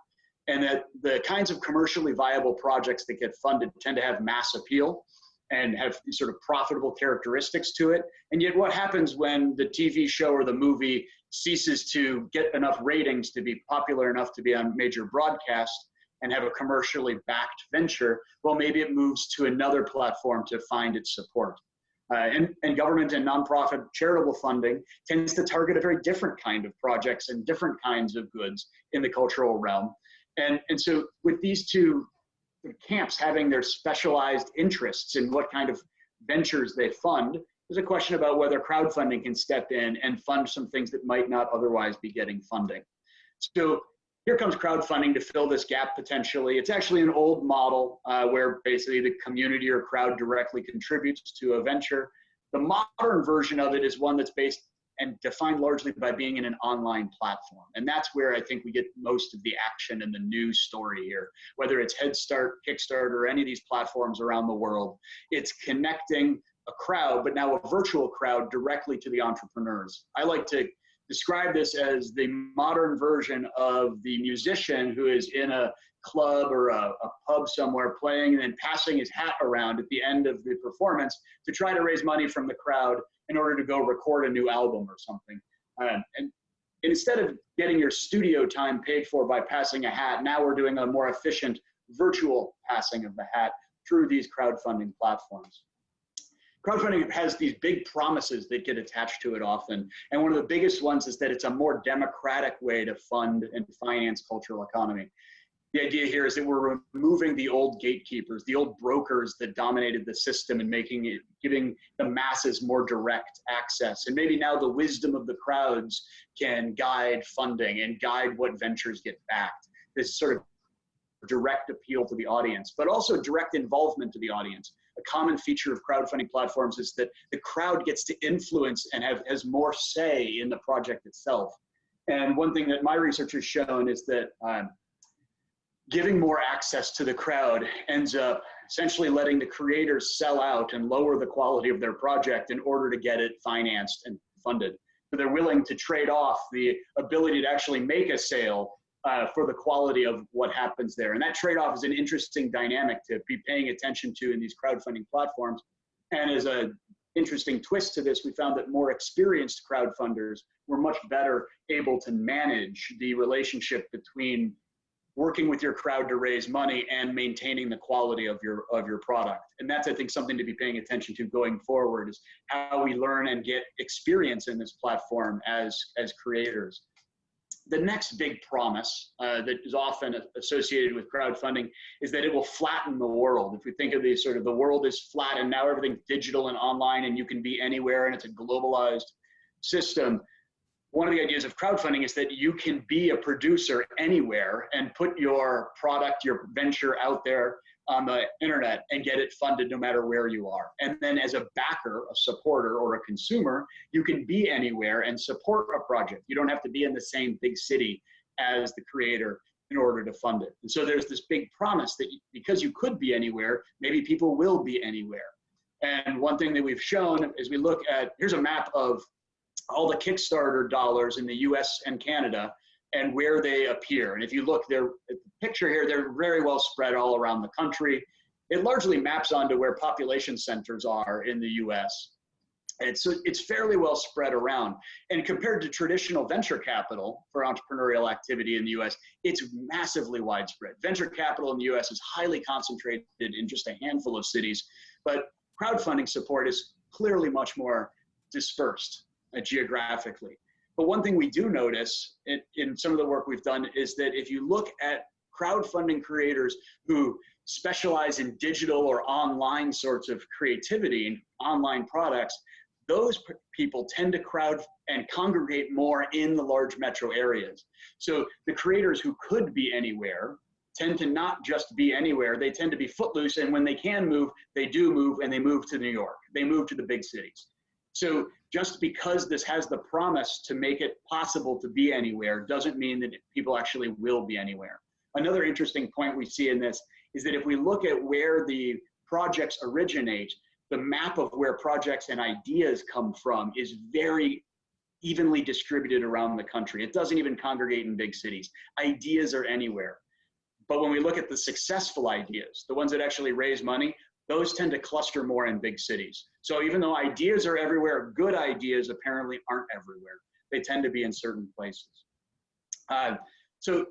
Speaker 5: and that the kinds of commercially viable projects that get funded tend to have mass appeal and have sort of profitable characteristics to it. And yet what happens when the TV show or the movie ceases to get enough ratings to be popular enough to be on major broadcast and have a commercially backed venture? Well, maybe it moves to another platform to find its support. And government and nonprofit charitable funding tends to target a very different kind of projects and different kinds of goods in the cultural realm. And so with these two camps having their specialized interests in what kind of ventures they fund, there's a question about whether crowdfunding can step in and fund some things that might not otherwise be getting funding. So here comes crowdfunding to fill this gap potentially. It's actually an old model where basically the community or crowd directly contributes to a venture. The modern version of it is one that's based and defined largely by being in an online platform. And that's where I think we get most of the action and the news story here, whether it's Head Start, Kickstarter, or any of these platforms around the world. It's connecting a crowd, but now a virtual crowd, directly to the entrepreneurs. I like to describe this as the modern version of the musician who is in a club or a pub somewhere playing and then passing his hat around at the end of the performance to try to raise money from the crowd in order to go record a new album or something. And instead of getting your studio time paid for by passing a hat, now we're doing a more efficient virtual passing of the hat through these crowdfunding platforms. Crowdfunding has these big promises that get attached to it often. And one of the biggest ones is that it's a more democratic way to fund and finance cultural economy. The idea here is that we're removing the old gatekeepers, the old brokers that dominated the system and giving the masses more direct access. And maybe now the wisdom of the crowds can guide funding and guide what ventures get backed. This sort of direct appeal to the audience, but also direct involvement to the audience. A common feature of crowdfunding platforms is that the crowd gets to influence and has more say in the project itself. And one thing that my research has shown is that giving more access to the crowd ends up essentially letting the creators sell out and lower the quality of their project in order to get it financed and funded. So they're willing to trade off the ability to actually make a sale for the quality of what happens there. And that trade-off is an interesting dynamic to be paying attention to in these crowdfunding platforms. And as an interesting twist to this, we found that more experienced crowdfunders were much better able to manage the relationship between working with your crowd to raise money and maintaining the quality of your product. And that's, I think, something to be paying attention to going forward, is how we learn and get experience in this platform as creators. The next big promise that is often associated with crowdfunding is that it will flatten the world. If we think of the sort of the world is flat and now everything's digital and online and you can be anywhere and it's a globalized system, one of the ideas of crowdfunding is that you can be a producer anywhere and put your product, your venture out there on the internet and get it funded no matter where you are. And then as a backer, a supporter, or a consumer, you can be anywhere and support a project. You don't have to be in the same big city as the creator in order to fund it. And so there's this big promise that because you could be anywhere, maybe people will be anywhere. And one thing that we've shown is we look at, here's a map of all the Kickstarter dollars in the US and Canada and where they appear. And if you look there at the picture here, they're very well spread all around the country. It largely maps onto where population centers are in the US. And so it's fairly well spread around. And compared to traditional venture capital for entrepreneurial activity in the US, it's massively widespread. Venture capital in the US is highly concentrated in just a handful of cities, but crowdfunding support is clearly much more dispersed geographically. But one thing we do notice in some of the work we've done is that if you look at crowdfunding creators who specialize in digital or online sorts of creativity and online products, those people tend to crowd and congregate more in the large metro areas. So the creators who could be anywhere tend to not just be anywhere, they tend to be footloose, and when they can move, they do move, and they move to New York. They move to the big cities. So just because this has the promise to make it possible to be anywhere doesn't mean that people actually will be anywhere. Another interesting point we see in this is that if we look at where the projects originate, the map of where projects and ideas come from is very evenly distributed around the country. It doesn't even congregate in big cities. Ideas are anywhere. But when we look at the successful ideas, the ones that actually raise money, those tend to cluster more in big cities. So even though ideas are everywhere, good ideas apparently aren't everywhere. They tend to be in certain places. So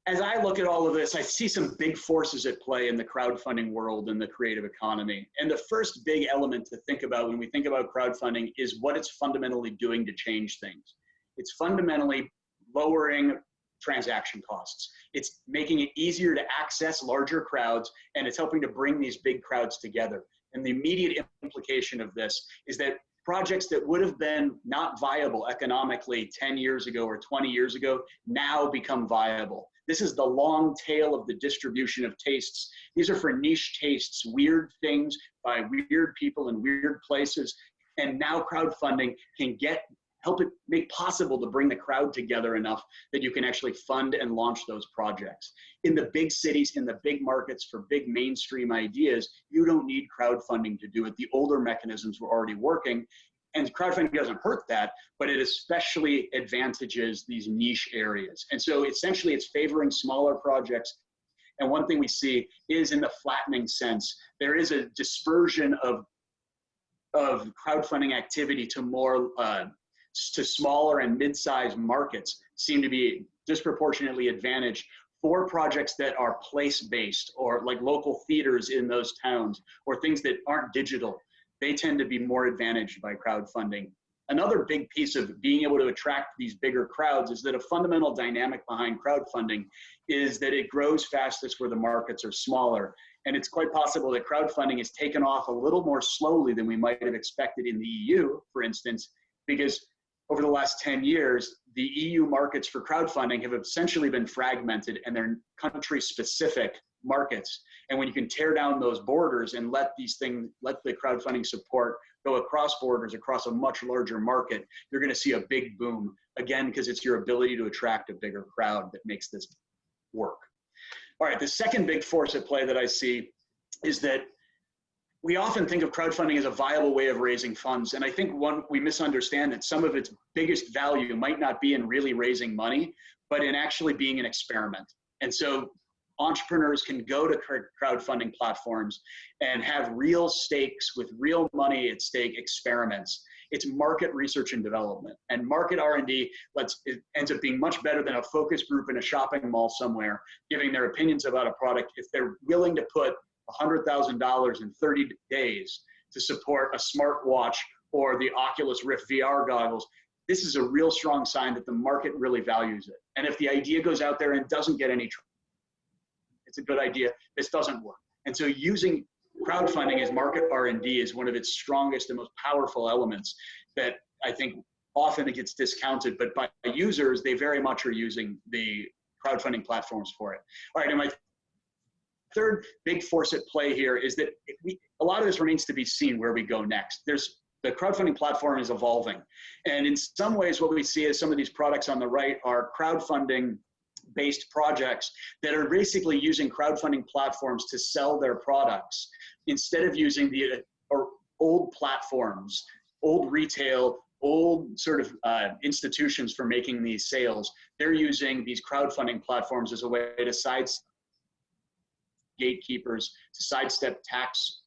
Speaker 5: as I look at all of this, I see some big forces at play in the crowdfunding world and the creative economy. And the first big element to think about when we think about crowdfunding is what it's fundamentally doing to change things. It's fundamentally lowering transaction costs. It's making it easier to access larger crowds, and it's helping to bring these big crowds together. And the immediate implication of this is that projects that would have been not viable economically 10 years ago or 20 years ago now become viable. This is the long tail of the distribution of tastes. These are for niche tastes, weird things by weird people in weird places. And now crowdfunding can help it make possible to bring the crowd together enough that you can actually fund and launch those projects. In the big cities, in the big markets for big mainstream ideas, you don't need crowdfunding to do it. The older mechanisms were already working, and crowdfunding doesn't hurt that, but it especially advantages these niche areas. And so essentially it's favoring smaller projects. And one thing we see is in the flattening sense, there is a dispersion of crowdfunding activity to more, to smaller and mid-sized markets seem to be disproportionately advantaged for projects that are place-based or like local theaters in those towns or things that aren't digital. They tend to be more advantaged by crowdfunding. Another big piece of being able to attract these bigger crowds is that a fundamental dynamic behind crowdfunding is that it grows fastest where the markets are smaller. And it's quite possible that crowdfunding has taken off a little more slowly than we might have expected in the EU, for instance, because over the last 10 years, the EU markets for crowdfunding have essentially been fragmented, and they're country-specific markets. And when you can tear down those borders and let the crowdfunding support go across borders, across a much larger market, you're going to see a big boom, again, because it's your ability to attract a bigger crowd that makes this work. All right, the second big force at play that I see is that we often think of crowdfunding as a viable way of raising funds. And I think we misunderstand that some of its biggest value might not be in really raising money, but in actually being an experiment. And so entrepreneurs can go to crowdfunding platforms and have real stakes with real money at stake experiments. It's market research and development. And market R&D ends up being much better than a focus group in a shopping mall somewhere, giving their opinions about a product if they're willing to put $100,000 in 30 days to support a smartwatch or the Oculus Rift VR goggles. This is a real strong sign that the market really values it. And if the idea goes out there and doesn't get any traction, it's a good idea, this doesn't work. And so using crowdfunding as market R&D is one of its strongest and most powerful elements that I think often it gets discounted, but by users, they very much are using the crowdfunding platforms for it. All right, and my third big force at play here is that a lot of this remains to be seen where we go next. The crowdfunding platform is evolving. And in some ways, what we see is some of these products on the right are crowdfunding-based projects that are basically using crowdfunding platforms to sell their products instead of using the old platforms, old retail, old sort of institutions for making these sales. They're using these crowdfunding platforms as a way to sidestep gatekeepers, to sidestep tax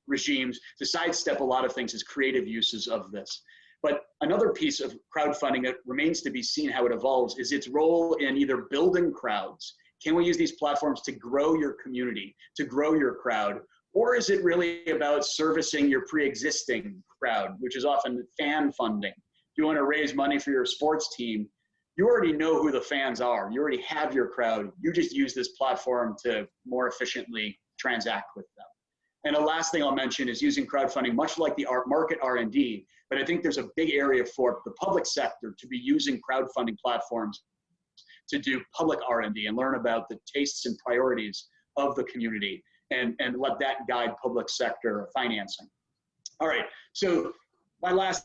Speaker 5: regimes, to sidestep a lot of things as creative uses of this. But another piece of crowdfunding that remains to be seen how it evolves is its role in either building crowds. Can we use these platforms to grow your community, to grow your crowd? Or is it really about servicing your pre-existing crowd, which is often fan funding? If you want to raise money for your sports team, you already know who the fans are. You already have your crowd. You just use this platform to more efficiently transact with them. And the last thing I'll mention is using crowdfunding, much like the market R&D, but I think there's a big area for the public sector to be using crowdfunding platforms to do public R&D and learn about the tastes and priorities of the community and let that guide public sector financing. All right, so my last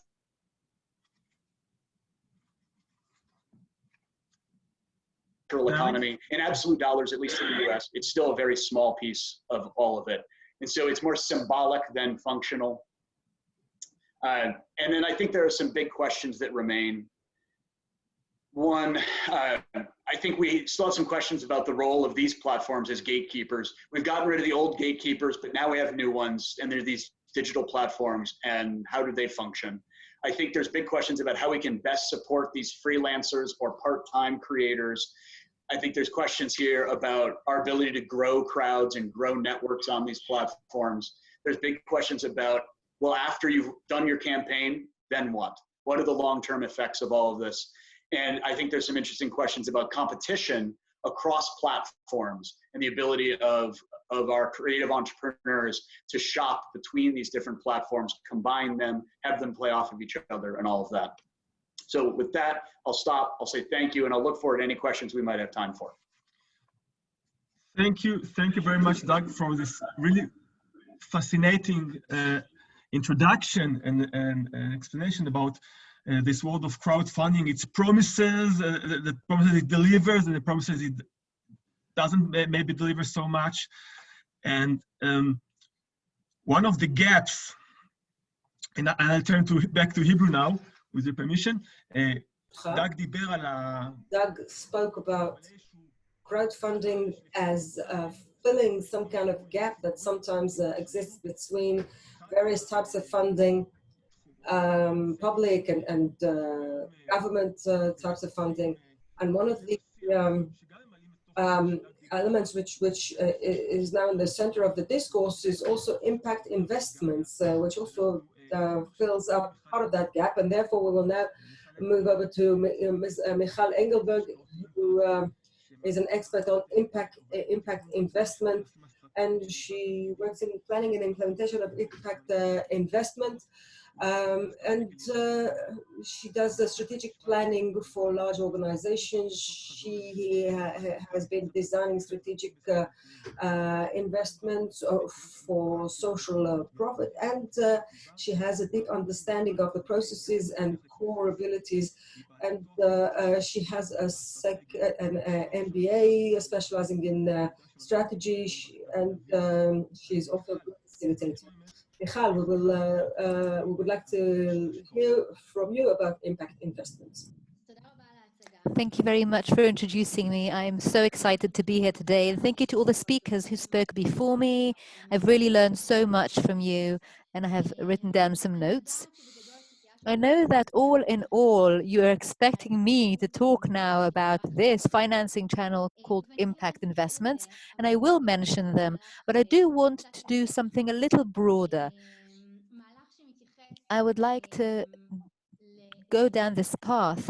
Speaker 5: economy, in absolute dollars, at least in the US, it's still a very small piece of all of it. And so it's more symbolic than functional. And then I think there are some big questions that remain. One, I think we still have some questions about the role of these platforms as gatekeepers. We've gotten rid of the old gatekeepers, but now we have new ones, and they're these digital platforms, and how do they function? I think there's big questions about how we can best support these freelancers or part-time creators. I think there's questions here about our ability to grow crowds and grow networks on these platforms. There's big questions about, well, after you've done your campaign, then what? What are the long-term effects of all of this? And I think there's some interesting questions about competition across platforms and the ability of our creative entrepreneurs to shop between these different platforms, combine them, have them play off of each other, and all of that. So with that, I'll stop. I'll say thank you, and I'll look forward to any questions we might have time for.
Speaker 2: Thank you very much, Doug, for this really fascinating introduction and explanation about this world of crowdfunding, its promises, the promises it delivers, and the promises it doesn't maybe deliver so much. And one of the gaps, and I'll turn back to Hebrew now, with your permission. Doug
Speaker 1: spoke about crowdfunding as filling some kind of gap that sometimes exists between various types of funding, public and government types of funding. And one of the elements which is now in the center of the discourse is also impact investments, which also fills up part of that gap. And therefore, we will now move over to Ms. Michal Engelberg, who is an expert on impact investment, and she works in planning and implementation of impact investment. And she does the strategic planning for large organizations. She has been designing strategic investments for social profit, and she has a deep understanding of the processes and core abilities. And she has an MBA specializing in strategy, and she's also a good facilitator. Michal, we would like to hear from you about impact investments.
Speaker 4: Thank you very much for introducing me. I'm so excited to be here today. And thank you to all the speakers who spoke before me. I've really learned so much from you, and I have written down some notes. I know that all in all, you're expecting me to talk now about this financing channel called Impact Investments, and I will mention them, but I do want to do something a little broader. I would like to go down this path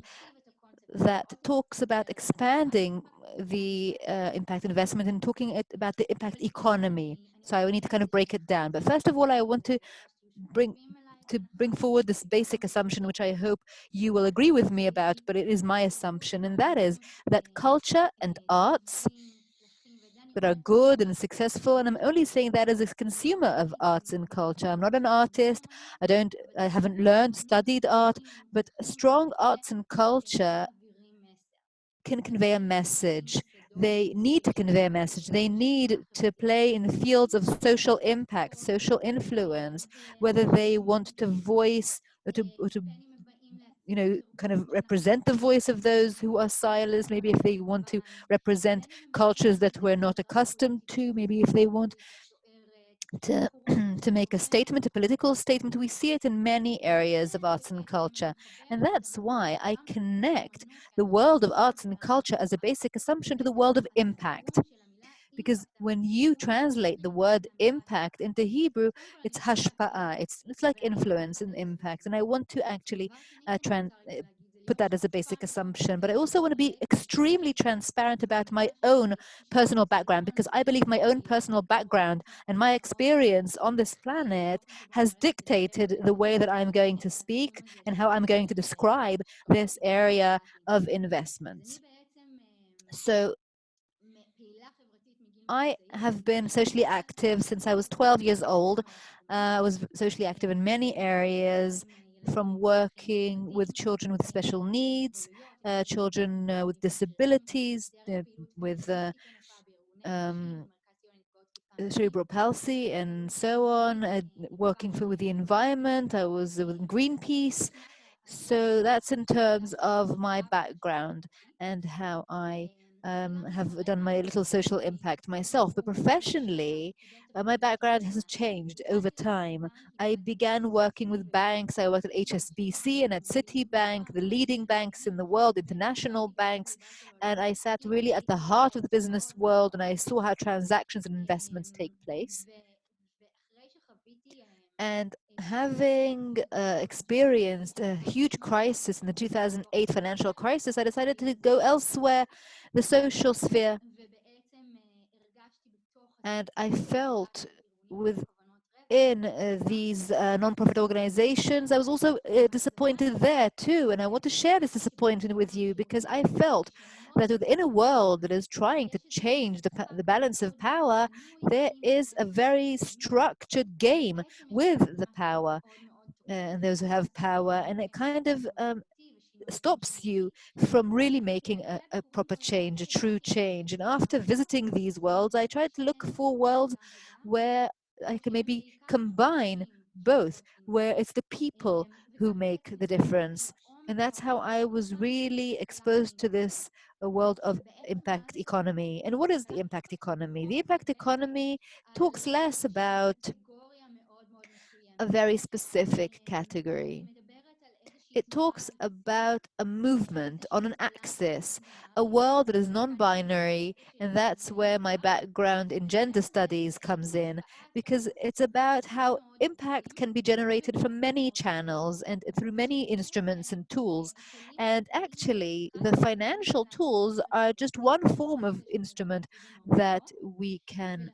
Speaker 4: that talks about expanding the impact investment and talking about the impact economy. So I need to kind of break it down. But first of all, I want to bring forward this basic assumption, which I hope you will agree with me about, but it is my assumption, and that is that culture and arts that are good and successful, and I'm only saying that as a consumer of arts and culture. I'm not an artist. I haven't studied art, but strong arts and culture can convey a message. They need to convey a message. They need to play in the fields of social impact, social influence, whether they want to voice or to kind of represent the voice of those who are silenced, maybe if they want to represent cultures that we're not accustomed to, maybe if they want to make a statement, a political statement. We see it in many areas of arts and culture. And that's why I connect the world of arts and culture as a basic assumption to the world of impact. Because when you translate the word impact into Hebrew, it's hashpa'ah. It's like influence and impact. And I want to actually put that as a basic assumption. But I also want to be extremely transparent about my own personal background, because I believe my own personal background and my experience on this planet has dictated the way that I'm going to speak and how I'm going to describe this area of investments. So I have been socially active since I was 12 years old. I was socially active in many areas, from working with children with special needs, children with disabilities, with cerebral palsy and so on, working with the environment. I was with Greenpeace. So that's in terms of my background and how I have done my little social impact myself. But professionally, my background has changed over time. I began working with banks. I worked at HSBC and at Citibank, the leading banks in the world, international banks. And I sat really at the heart of the business world, and I saw how transactions and investments take place. And having experienced a huge crisis in the 2008 financial crisis, I decided to go elsewhere, the social sphere. And I felt within these non-profit organizations, I was also disappointed there too. And I want to share this disappointment with you because I felt that within a world that is trying to change the balance of power, there is a very structured game with the power and those who have power, and it kind of stops you from really making a proper change, a true change. And after visiting these worlds, I tried to look for worlds where I can maybe combine both, where it's the people who make the difference. And that's how I was really exposed to this world of impact economy. And what is the impact economy? The impact economy talks less about a very specific category. It talks about a movement on an axis, a world that is non-binary, and that's where my background in gender studies comes in, because it's about how impact can be generated from many channels and through many instruments and tools. And actually, the financial tools are just one form of instrument that we can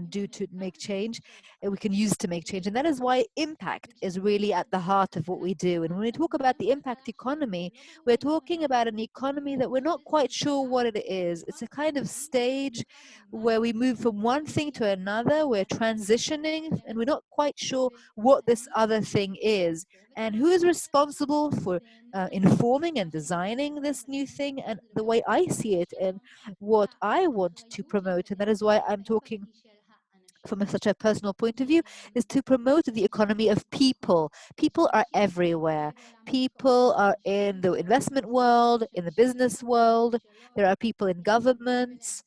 Speaker 4: do to make change, and we can use to make change. And that is why impact is really at the heart of what we do. And when we talk about the impact economy, we're talking about an economy that we're not quite sure what it is. It's a kind of stage where we move from one thing to another, we're transitioning, and we're not quite sure what this other thing is. And who is responsible for informing and designing this new thing, and the way I see it and what I want to promote. And that is why I'm talking from such a personal point of view, is to promote the economy of people. People are everywhere. People are in the investment world, in the business world. There are people in governments.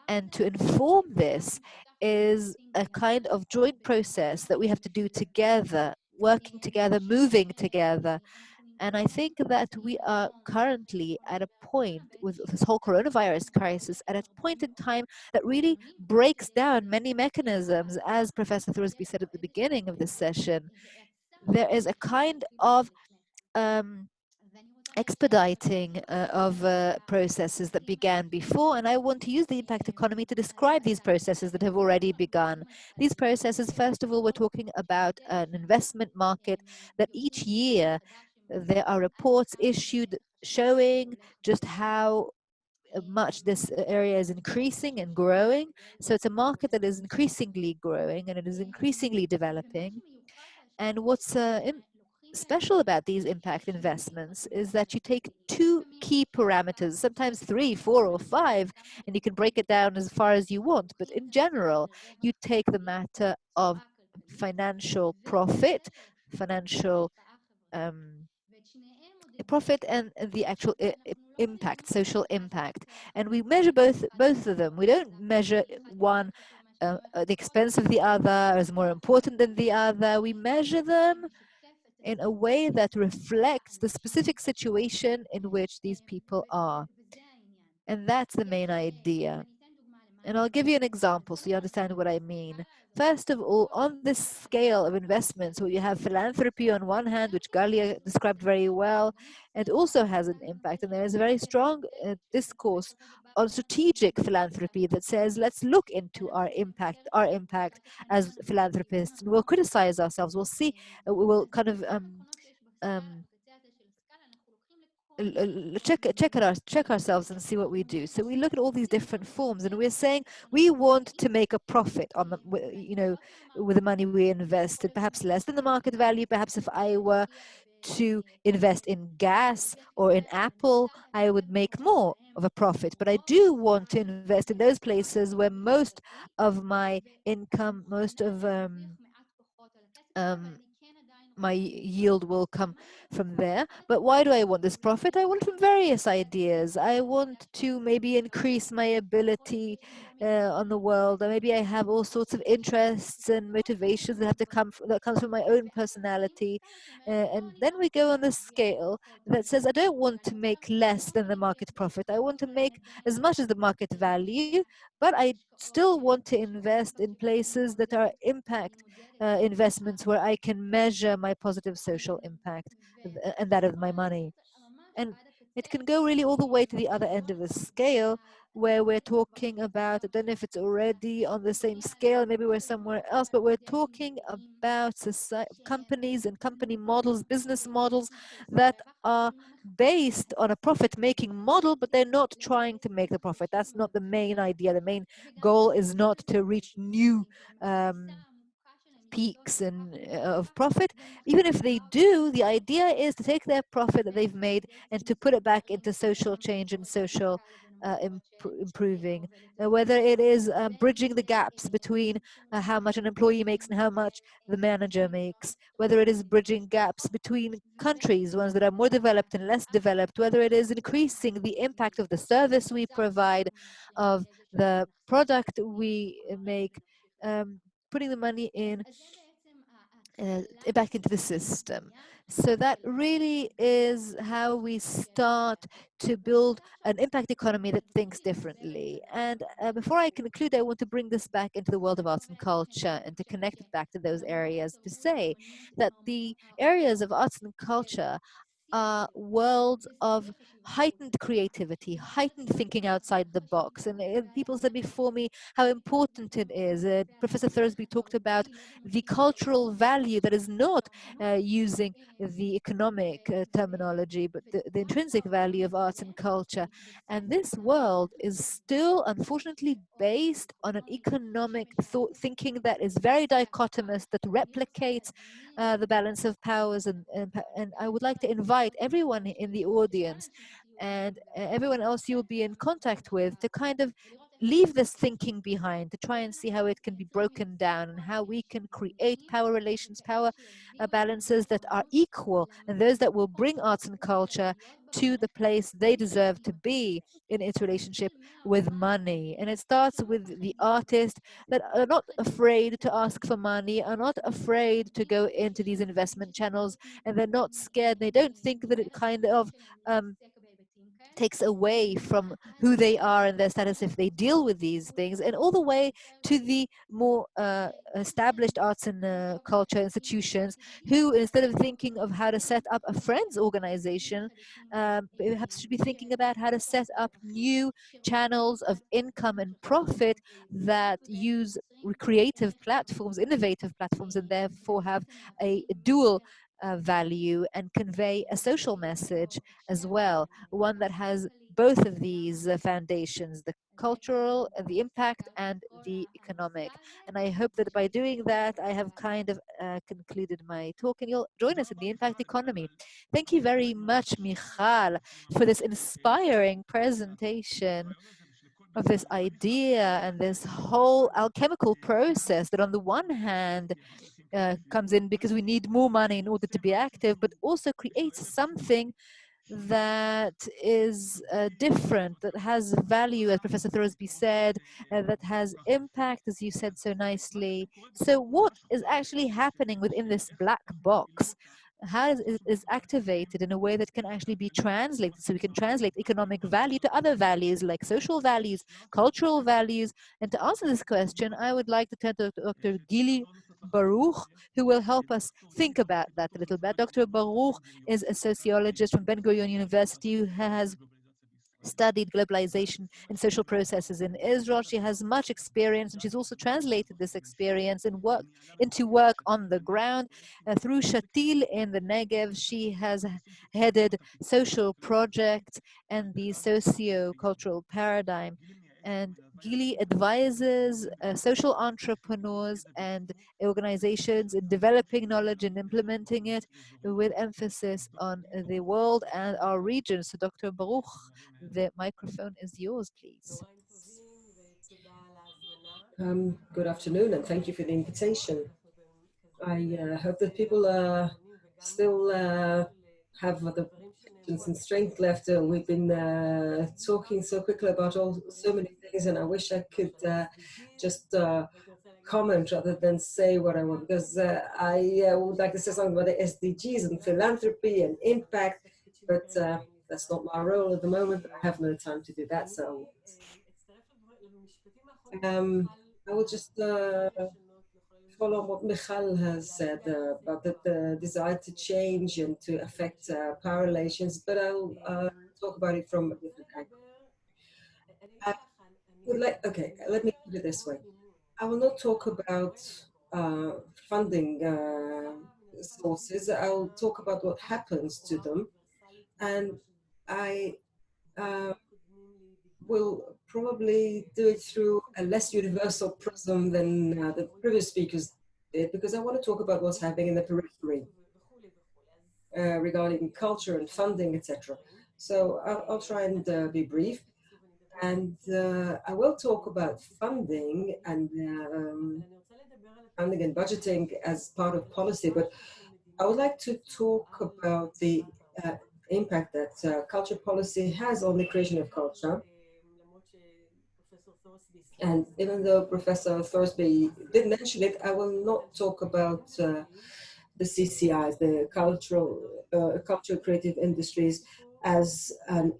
Speaker 4: And to inform this is a kind of joint process that we have to do together, working together, moving together. And I think that we are currently at a point with this whole coronavirus crisis, at a point in time that really breaks down many mechanisms. As Professor Thorsby said at the beginning of this session, there is a kind of expediting of processes that began before, and I want to use the impact economy to describe these processes that have already begun. These processes, first of all, we're talking about an investment market that each year there are reports issued showing just how much this area is increasing and growing. So it's a market that is increasingly growing and it is increasingly developing. And what's special about these impact investments is that you take two key parameters, sometimes 3, 4, or 5, and you can break it down as far as you want. But in general, you take the matter of financial profit, financial profit, and the actual impact, social impact. And we measure both of them. We don't measure one at the expense of the other as more important than the other. We measure them in a way that reflects the specific situation in which these people are. And that's the main idea. And I'll give you an example so you understand what I mean. First of all, on this scale of investments, where you have philanthropy on one hand, which Galia described very well, and also has an impact. And there is a very strong discourse on strategic philanthropy that says, let's look into our impact as philanthropists. And we'll criticize ourselves. We'll see, we will kind of check ourselves and see what we do. So we look at all these different forms, and we're saying we want to make a profit on the, with the money we invested, perhaps less than the market value. Perhaps if I were to invest in gas or in Apple, I would make more of a profit. But I do want to invest in those places where most of my income, most of my yield will come from there. But why do I want this profit? I want from various ideas. I want to maybe increase my ability on the world. Or maybe I have all sorts of interests and motivations that have to come from, that comes from my own personality. And then we go on a scale that says I don't want to make less than the market profit. I want to make as much as the market value, but I still want to invest in places that are impact investments where I can measure my positive social impact and that of my money. And it can go really all the way to the other end of the scale where we're talking about, I don't know if it's already on the same scale, maybe we're somewhere else, but we're talking about companies and company models, business models that are based on a profit-making model, but they're not trying to make the profit. That's not the main idea. The main goal is not to reach new peaks and of profit. Even if they do, the idea is to take their profit that they've made and to put it back into social change and social improving, whether it is bridging the gaps between how much an employee makes and how much the manager makes, whether it is bridging gaps between countries, ones that are more developed and less developed, whether it is increasing the impact of the service we provide, of the product we make, putting the money in back into the system. So that really is how we start to build an impact economy that thinks differently. And before I conclude, I want to bring this back into the world of arts and culture and to connect it back to those areas, to say that the areas of arts and culture are worlds of heightened creativity, heightened thinking outside the box. And people said before me how important it is. Professor Thursby talked about the cultural value that is not using the economic terminology, but the intrinsic value of arts and culture. And this world is still, unfortunately, based on an economic thinking that is very dichotomous, that replicates the balance of powers. And I would like to invite everyone in the audience and everyone else you'll be in contact with to kind of leave this thinking behind, to try and see how it can be broken down and how we can create power relations, power balances that are equal, and those that will bring arts and culture to the place they deserve to be in its relationship with money. And it starts with the artists that are not afraid to ask for money, are not afraid to go into these investment channels, and they're not scared. They don't think that it kind of takes away from who they are and their status if they deal with these things, and all the way to the more established arts and culture institutions who, instead of thinking of how to set up a friends organization, perhaps should be thinking about how to set up new channels of income and profit that use creative platforms, innovative platforms, and therefore have a dual value and convey a social message as well, one that has both of these foundations, the cultural, the impact, and the economic. And I hope that by doing that, I have kind of concluded my talk, and you'll join us in the impact economy. Thank you very much, Michal, for this inspiring presentation of this idea and this whole alchemical process that on the one hand comes in because we need more money in order to be active, but also creates something that is different, that has value, as Professor Thoresby said, that has impact, as you said so nicely. So what is actually happening within this black box? How is activated in a way that can actually be translated, so we can translate economic value to other values like social values, cultural values. And to answer this question, I would like to turn to Dr. Gili Baruch, who will help us think about that a little bit. Dr. Baruch is a sociologist from Ben-Gurion University who has studied globalization and social processes in Israel. She has much experience, and she's also translated this experience and into work on the ground. Through Shatil in the Negev, she has headed social projects and the socio-cultural paradigm. And Gili advises social entrepreneurs and organizations in developing knowledge and implementing it with emphasis on the world and our region. So Dr. Baruch, the microphone is yours, please.
Speaker 1: Good afternoon, and thank you for the invitation. I hope that people still have the patience and strength left. We've been talking so quickly about so many things, and I wish I could just comment rather than say what I want, because I would like to say something about the SDGs and philanthropy and impact, but that's not my role at the moment. I have no time to do that, so I will just follow what Michal has said about the desire to change and to affect power relations, but I'll talk about it from a different angle. Okay, let me put it this way. I will not talk about funding sources. I'll talk about what happens to them, and I will probably do it through a less universal prism than the previous speakers did, because I want to talk about what's happening in the periphery regarding culture and funding, etc. So I'll try and be brief. And I will talk about funding and budgeting as part of policy, but I would like to talk about the impact that culture policy has on the creation of culture. And even though Professor Thorsby did mention it, I will not talk about the CCIs, the cultural creative industries, as an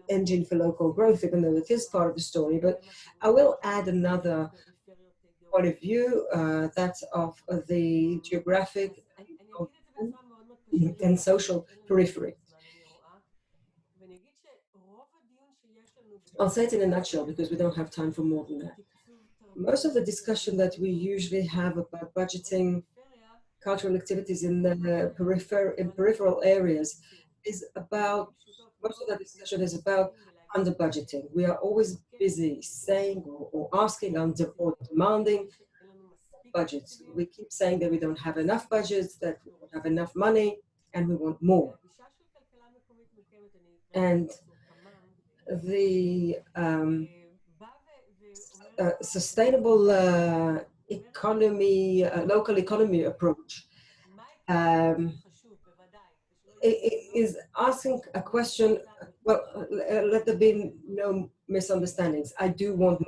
Speaker 1: engine for local growth, even though it is part of the story. But I will add another point of view, that's of the geographic and social periphery. I'll say it in a nutshell because we don't have time for more than that. Most of the discussion that we usually have about budgeting cultural activities in the peripheral areas is about, most of the discussion is about under budgeting. We are always busy saying or asking or demanding budgets. We keep saying that we don't have enough budgets, that we don't have enough money, and we want more. And the sustainable economy, local economy approach is asking a question. Well, let there be no misunderstandings. I do want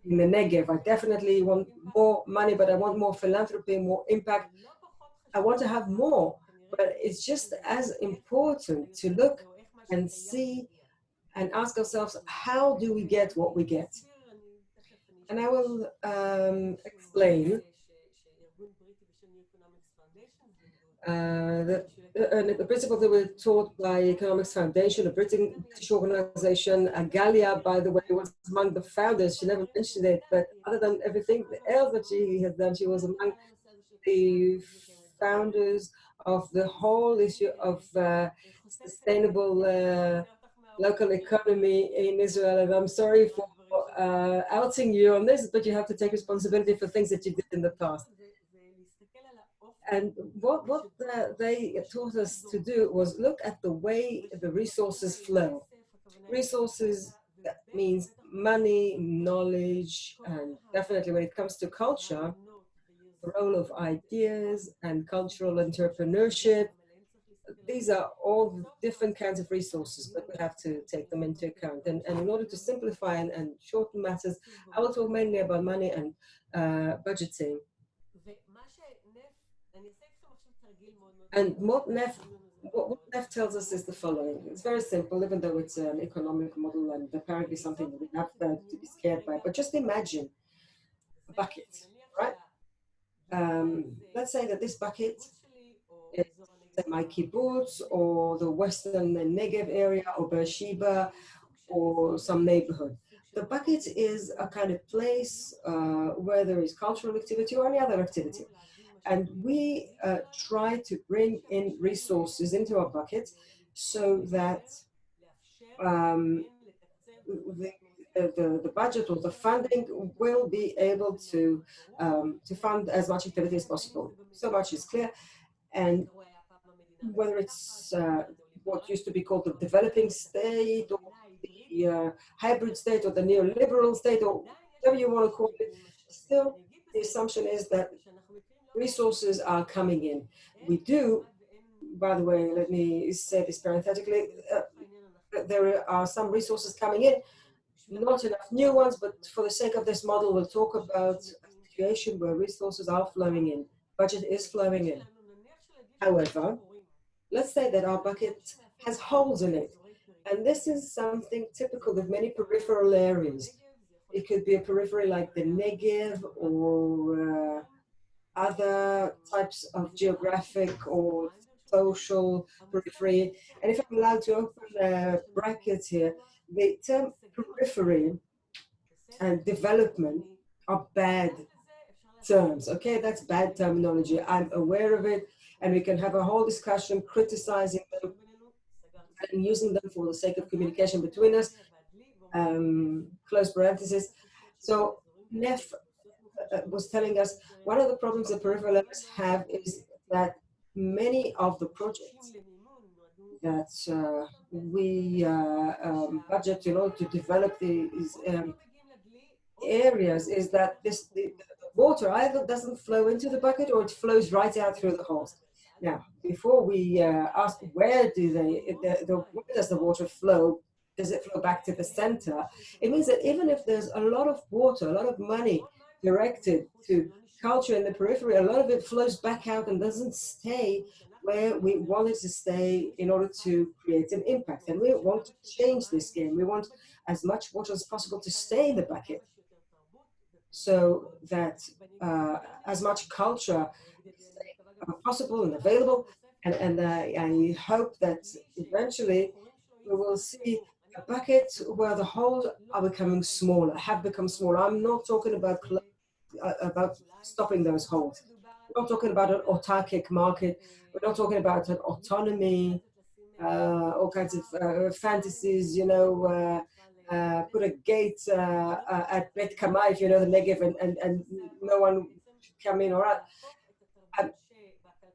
Speaker 1: in the Negev. I definitely want more money, but I want more philanthropy, more impact. I want to have more, but it's just as important to look and see and ask ourselves, how do we get what we get? And I will explain the principles that were taught by Economics Foundation, a British organization. Agalia, by the way, was among the founders. She never mentioned it, but other than everything else that she has done, she was among the founders of the whole issue of sustainable local economy in Israel. And I'm sorry for outing you on this, but you have to take responsibility for things that you did in the past. And what they taught us to do was look at the way the resources flow. Resources, that means money, knowledge, and definitely when it comes to culture, the role of ideas and cultural entrepreneurship. These are all different kinds of resources, but we have to take them into account. And in order to simplify and shorten matters, I will talk mainly about money and budgeting. And what NEF tells us is the following. It's very simple, even though it's an economic model and apparently something that we have to be scared by. But just imagine a bucket, right? Let's say that this bucket is my kibbutz or the western Negev area or Beersheba or some neighborhood. The bucket is a kind of place where there is cultural activity or any other activity. And we try to bring in resources into our bucket so that the budget or the funding will be able to fund as much activity as possible. So much is clear. And whether it's what used to be called the developing state or the hybrid state or the neoliberal state or whatever you want to call it, still the assumption is that resources are coming in. We do, by the way, let me say this parenthetically, there are some resources coming in, not enough new ones, but for the sake of this model, we'll talk about a situation where resources are flowing in, budget is flowing in. However, let's say that our bucket has holes in it. And this is something typical of many peripheral areas. It could be a periphery like the Negev or other types of geographic or social periphery. And if I'm allowed to open a bracket here, the term periphery and development are bad terms, okay? That's bad terminology. I'm aware of it, and we can have a whole discussion criticizing them and using them for the sake of communication between us, close parenthesis. So Nef was telling us one of the problems that peripheral areas have is that many of the projects that we budget in order to develop these areas is that the water either doesn't flow into the bucket or it flows right out through the holes. Now, before we ask where does the water flow, does it flow back to the center? It means that even if there's a lot of water, a lot of money directed to culture in the periphery, a lot of it flows back out and doesn't stay where we want it to stay in order to create an impact. And we want to change this game. We want as much water as possible to stay in the bucket so that as much culture is possible and available. And I hope that eventually we will see a bucket where the holes are becoming smaller, have become smaller. I'm not talking about stopping those holes. We're not talking about an autarkic market. We're not talking about an autonomy, all kinds of fantasies, you know, put a gate at Bet Kamai, if you know the Negev, and no one should come in or out.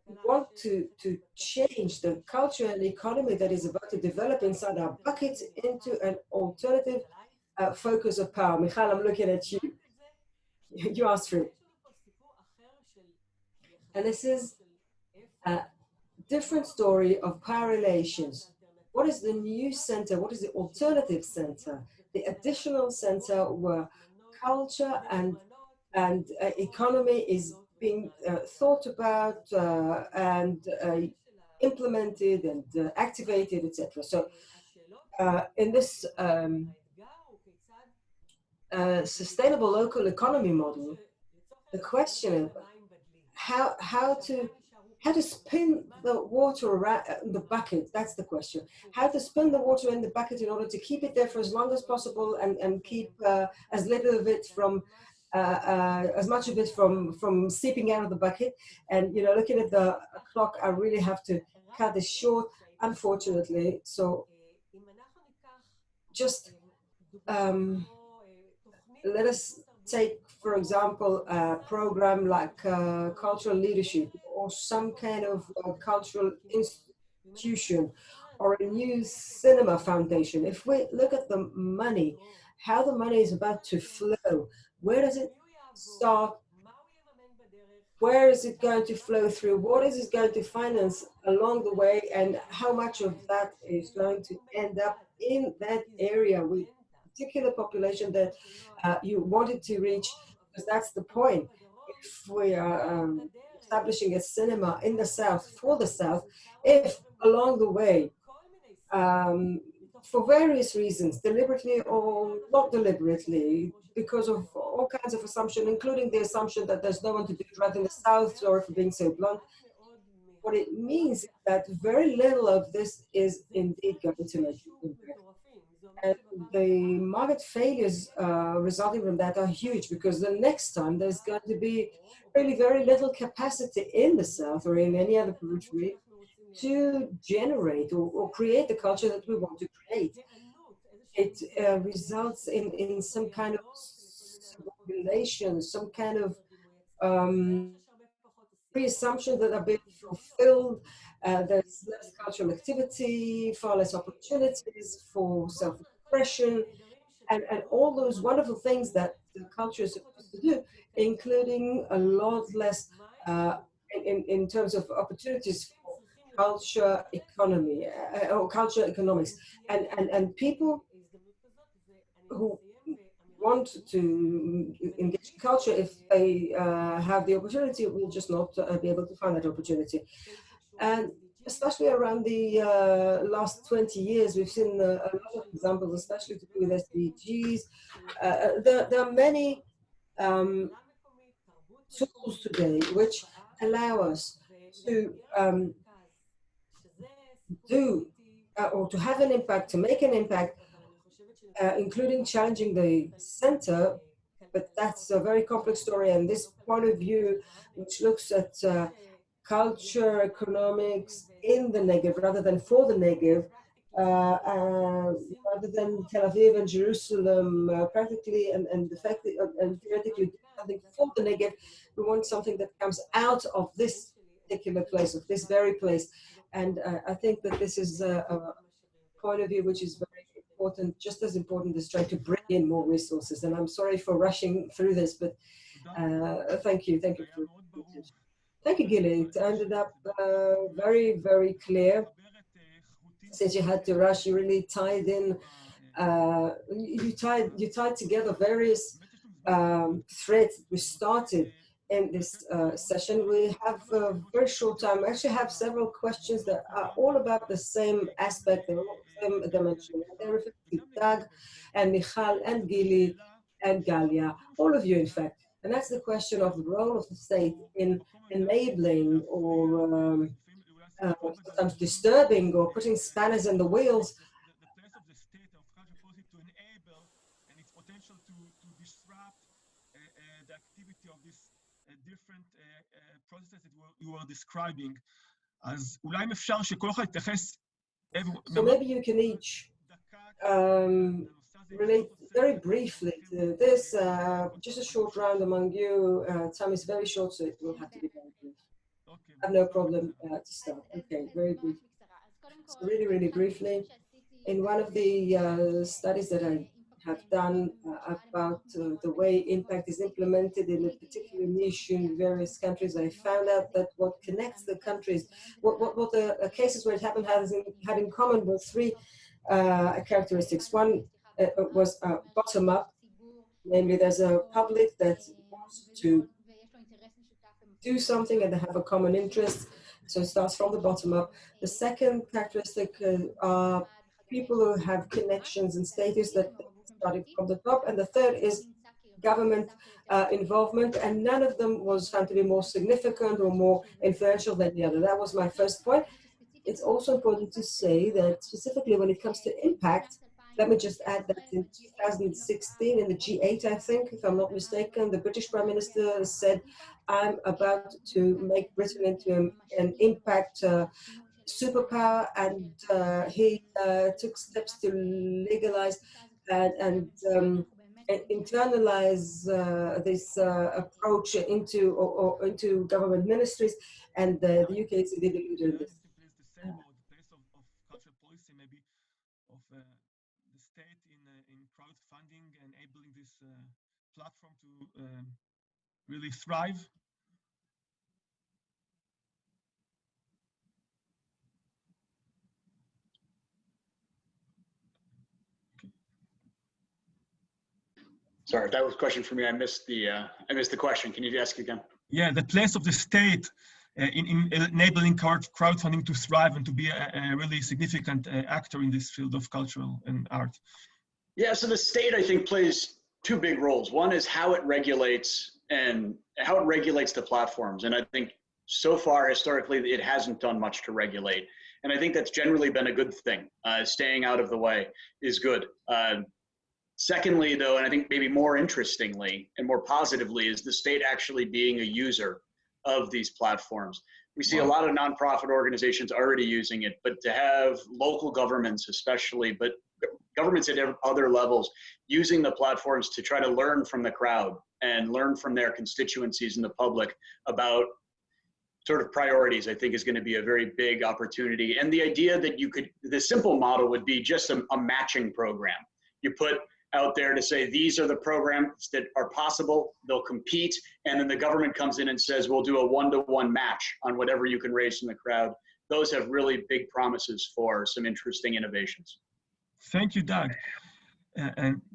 Speaker 1: We want to change the culture and economy that is about to develop inside our buckets into an alternative focus of power. Michal, I'm looking at you. You asked for it. And this is a different story of power relations. What is the new center? What is the alternative center? The additional center where culture and economy is being thought about and implemented and activated, etc. So in this sustainable local economy model, the question is how to spin the water around the bucket. That's the question. How to spin the water in the bucket in order to keep it there for as long as possible and keep as little of it from as much of it from seeping out of the bucket. And you know, looking at the clock, I really have to cut this short, unfortunately. So just let us take, for example, a program like cultural leadership or some kind of cultural institution or a new cinema foundation. If we look at the money, how the money is about to flow, where does it start? Where is it going to flow through? What is it going to finance along the way? And how much of that is going to end up in that area with particular population that you wanted to reach? Because that's the point. If we are establishing a cinema in the South, for the South, if along the way, for various reasons, deliberately or not deliberately, because of all kinds of assumptions, including the assumption that there's no one to do it right in the South, or if being so blunt, what it means is that very little of this is indeed going to make an impact. And the market failures resulting from that are huge, because the next time there's going to be really very little capacity in the South or in any other periphery to generate or create the culture that we want to create. it results in some kind of subordination, some kind of pre-assumptions that are being fulfilled. There's less cultural activity, far less opportunities for self-expression, and all those wonderful things that the culture is supposed to do, including a lot less in terms of opportunities for culture economy or culture economics. And people who want to engage in culture, if they have the opportunity, will just not be able to find that opportunity. And especially around the last 20 years, we've seen a lot of examples, especially to do with SDGs. There are many tools today which allow us to do or to have an impact, to make an impact, including challenging the center. But that's a very complex story, and this point of view, which looks at culture, economics in the Negev rather than for the Negev, rather than Tel Aviv and Jerusalem practically, and the fact that, and theoretically something for the Negev, we want something that comes out of this particular place, of this very place. And I think that this is a point of view which is very important, just as important as trying to bring in more resources. And I'm sorry for rushing through this, but thank you. Thank you. Thank you, Gili. It ended up very, very clear. Since you had to rush, you really tied in, you tied together various threads we started in this session. We have a very short time. We actually have several questions that are all about the same aspect, they're all the same dimension. They refer to Doug and Michal and Gili and Galia, all of you in fact. And that's the question of the role of the state in enabling or sometimes disturbing or putting spanners in the wheels.
Speaker 2: The place of the state of culture policy to enable and its potential to disrupt the activity of these different processes that you were describing. אז אולי אם אפשר שכל אחד יתייחס.
Speaker 1: So maybe you can each relate very briefly to this, just a short round among you. Time is very short, so it will have to be very brief. I have no problem to start. Okay, very brief. So really, really briefly, in one of the studies that I have done about the way impact is implemented in a particular niche in various countries, I found out that what connects the countries, what the cases where it happened had in common were three characteristics. One was bottom up, namely there's a public that wants to do something and they have a common interest, so it starts from the bottom up. The second characteristic are people who have connections and status that started from the top, and the third is government involvement, and none of them was found to be more significant or more influential than the other. That was my first point. It's also important to say that specifically when it comes to impact, let me just add that in 2016 in the G8, I think, if I'm not mistaken, the British Prime Minister said, I'm about to make Britain into an impact superpower, and he took steps to legalize and internalize this approach into government ministries, and the UK is indeed a leader in this.
Speaker 2: Crowdfunding, enabling this platform to really thrive?
Speaker 5: Sorry, if that was a question for me, I missed the question. Can you ask again?
Speaker 2: Yeah, the place of the state in enabling crowdfunding to thrive and to be a really significant actor in this field of cultural and art.
Speaker 5: Yeah, so the state, I think, plays two big roles. One is how it regulates the platforms. And I think so far, historically, it hasn't done much to regulate. And I think that's generally been a good thing. Staying out of the way is good. Secondly, though, and I think maybe more interestingly and more positively, is the state actually being a user of these platforms. We see a lot of nonprofit organizations already using it, but to have local governments especially, but governments at other levels using the platforms to try to learn from the crowd and learn from their constituencies and the public about sort of priorities, I think is going to be a very big opportunity. And the idea that the simple model would be just a matching program. You put out there to say, these are the programs that are possible, they'll compete, and then the government comes in and says, we'll do a one-to-one match on whatever you can raise from the crowd. Those have really big promises for some interesting innovations.
Speaker 2: Thank you, Doug.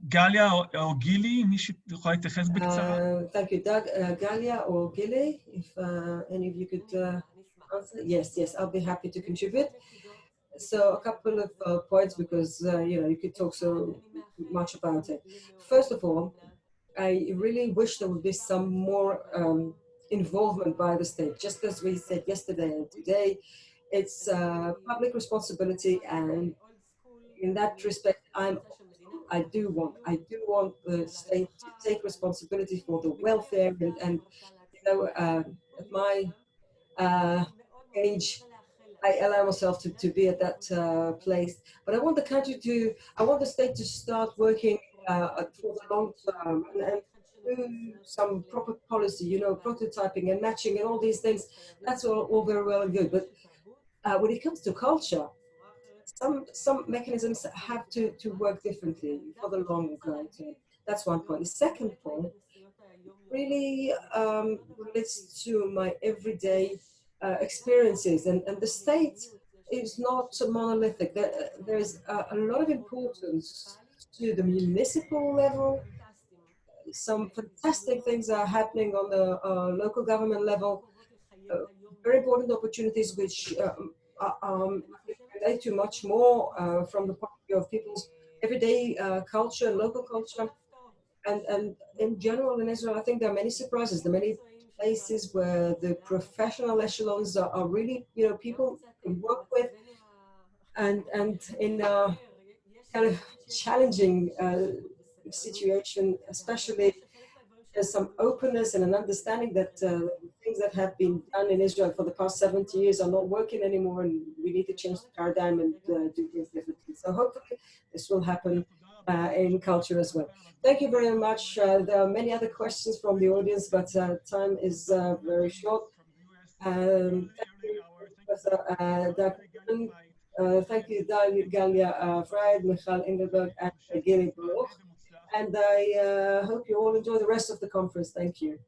Speaker 2: גליה או גילי, מי שיכולה להתייחס בקצרה?
Speaker 1: Thank you, Doug. Galia or Gili, if any of you could answer. Yes, I'll be happy to contribute. So a couple of points, because you could talk so much about it. First of all, I really wish there would be some more involvement by the state. Just as we said yesterday and today, it's public responsibility, and in that respect, I do want the state to take responsibility for the welfare, and at my age, I allow myself to be at that place. But I want the state to start working for the long term and do some proper policy, prototyping and matching and all these things. That's all very well and good. But when it comes to culture, some mechanisms have to work differently for the long term. That's one point. The second point really relates to my everyday experiences, and the state is not monolithic. There's a lot of importance to the municipal level. Some fantastic things are happening on the local government level. Very important opportunities which relate to much more from the point of view of people's everyday culture, local culture. And in general in Israel, I think there are many surprises. There are many places where the professional echelons are really, people can work with, and in a kind of challenging situation, especially there's some openness and an understanding that things that have been done in Israel for the past 70 years are not working anymore, and we need to change the paradigm and do things differently. So hopefully this will happen in culture as well. Thank you very much. There are many other questions from the audience, but time is very short. Thank you, Professor Doug. Thank you, Galia Fried, Michal Engelberg, and Gili Baruch. And I hope you all enjoy the rest of the conference. Thank you.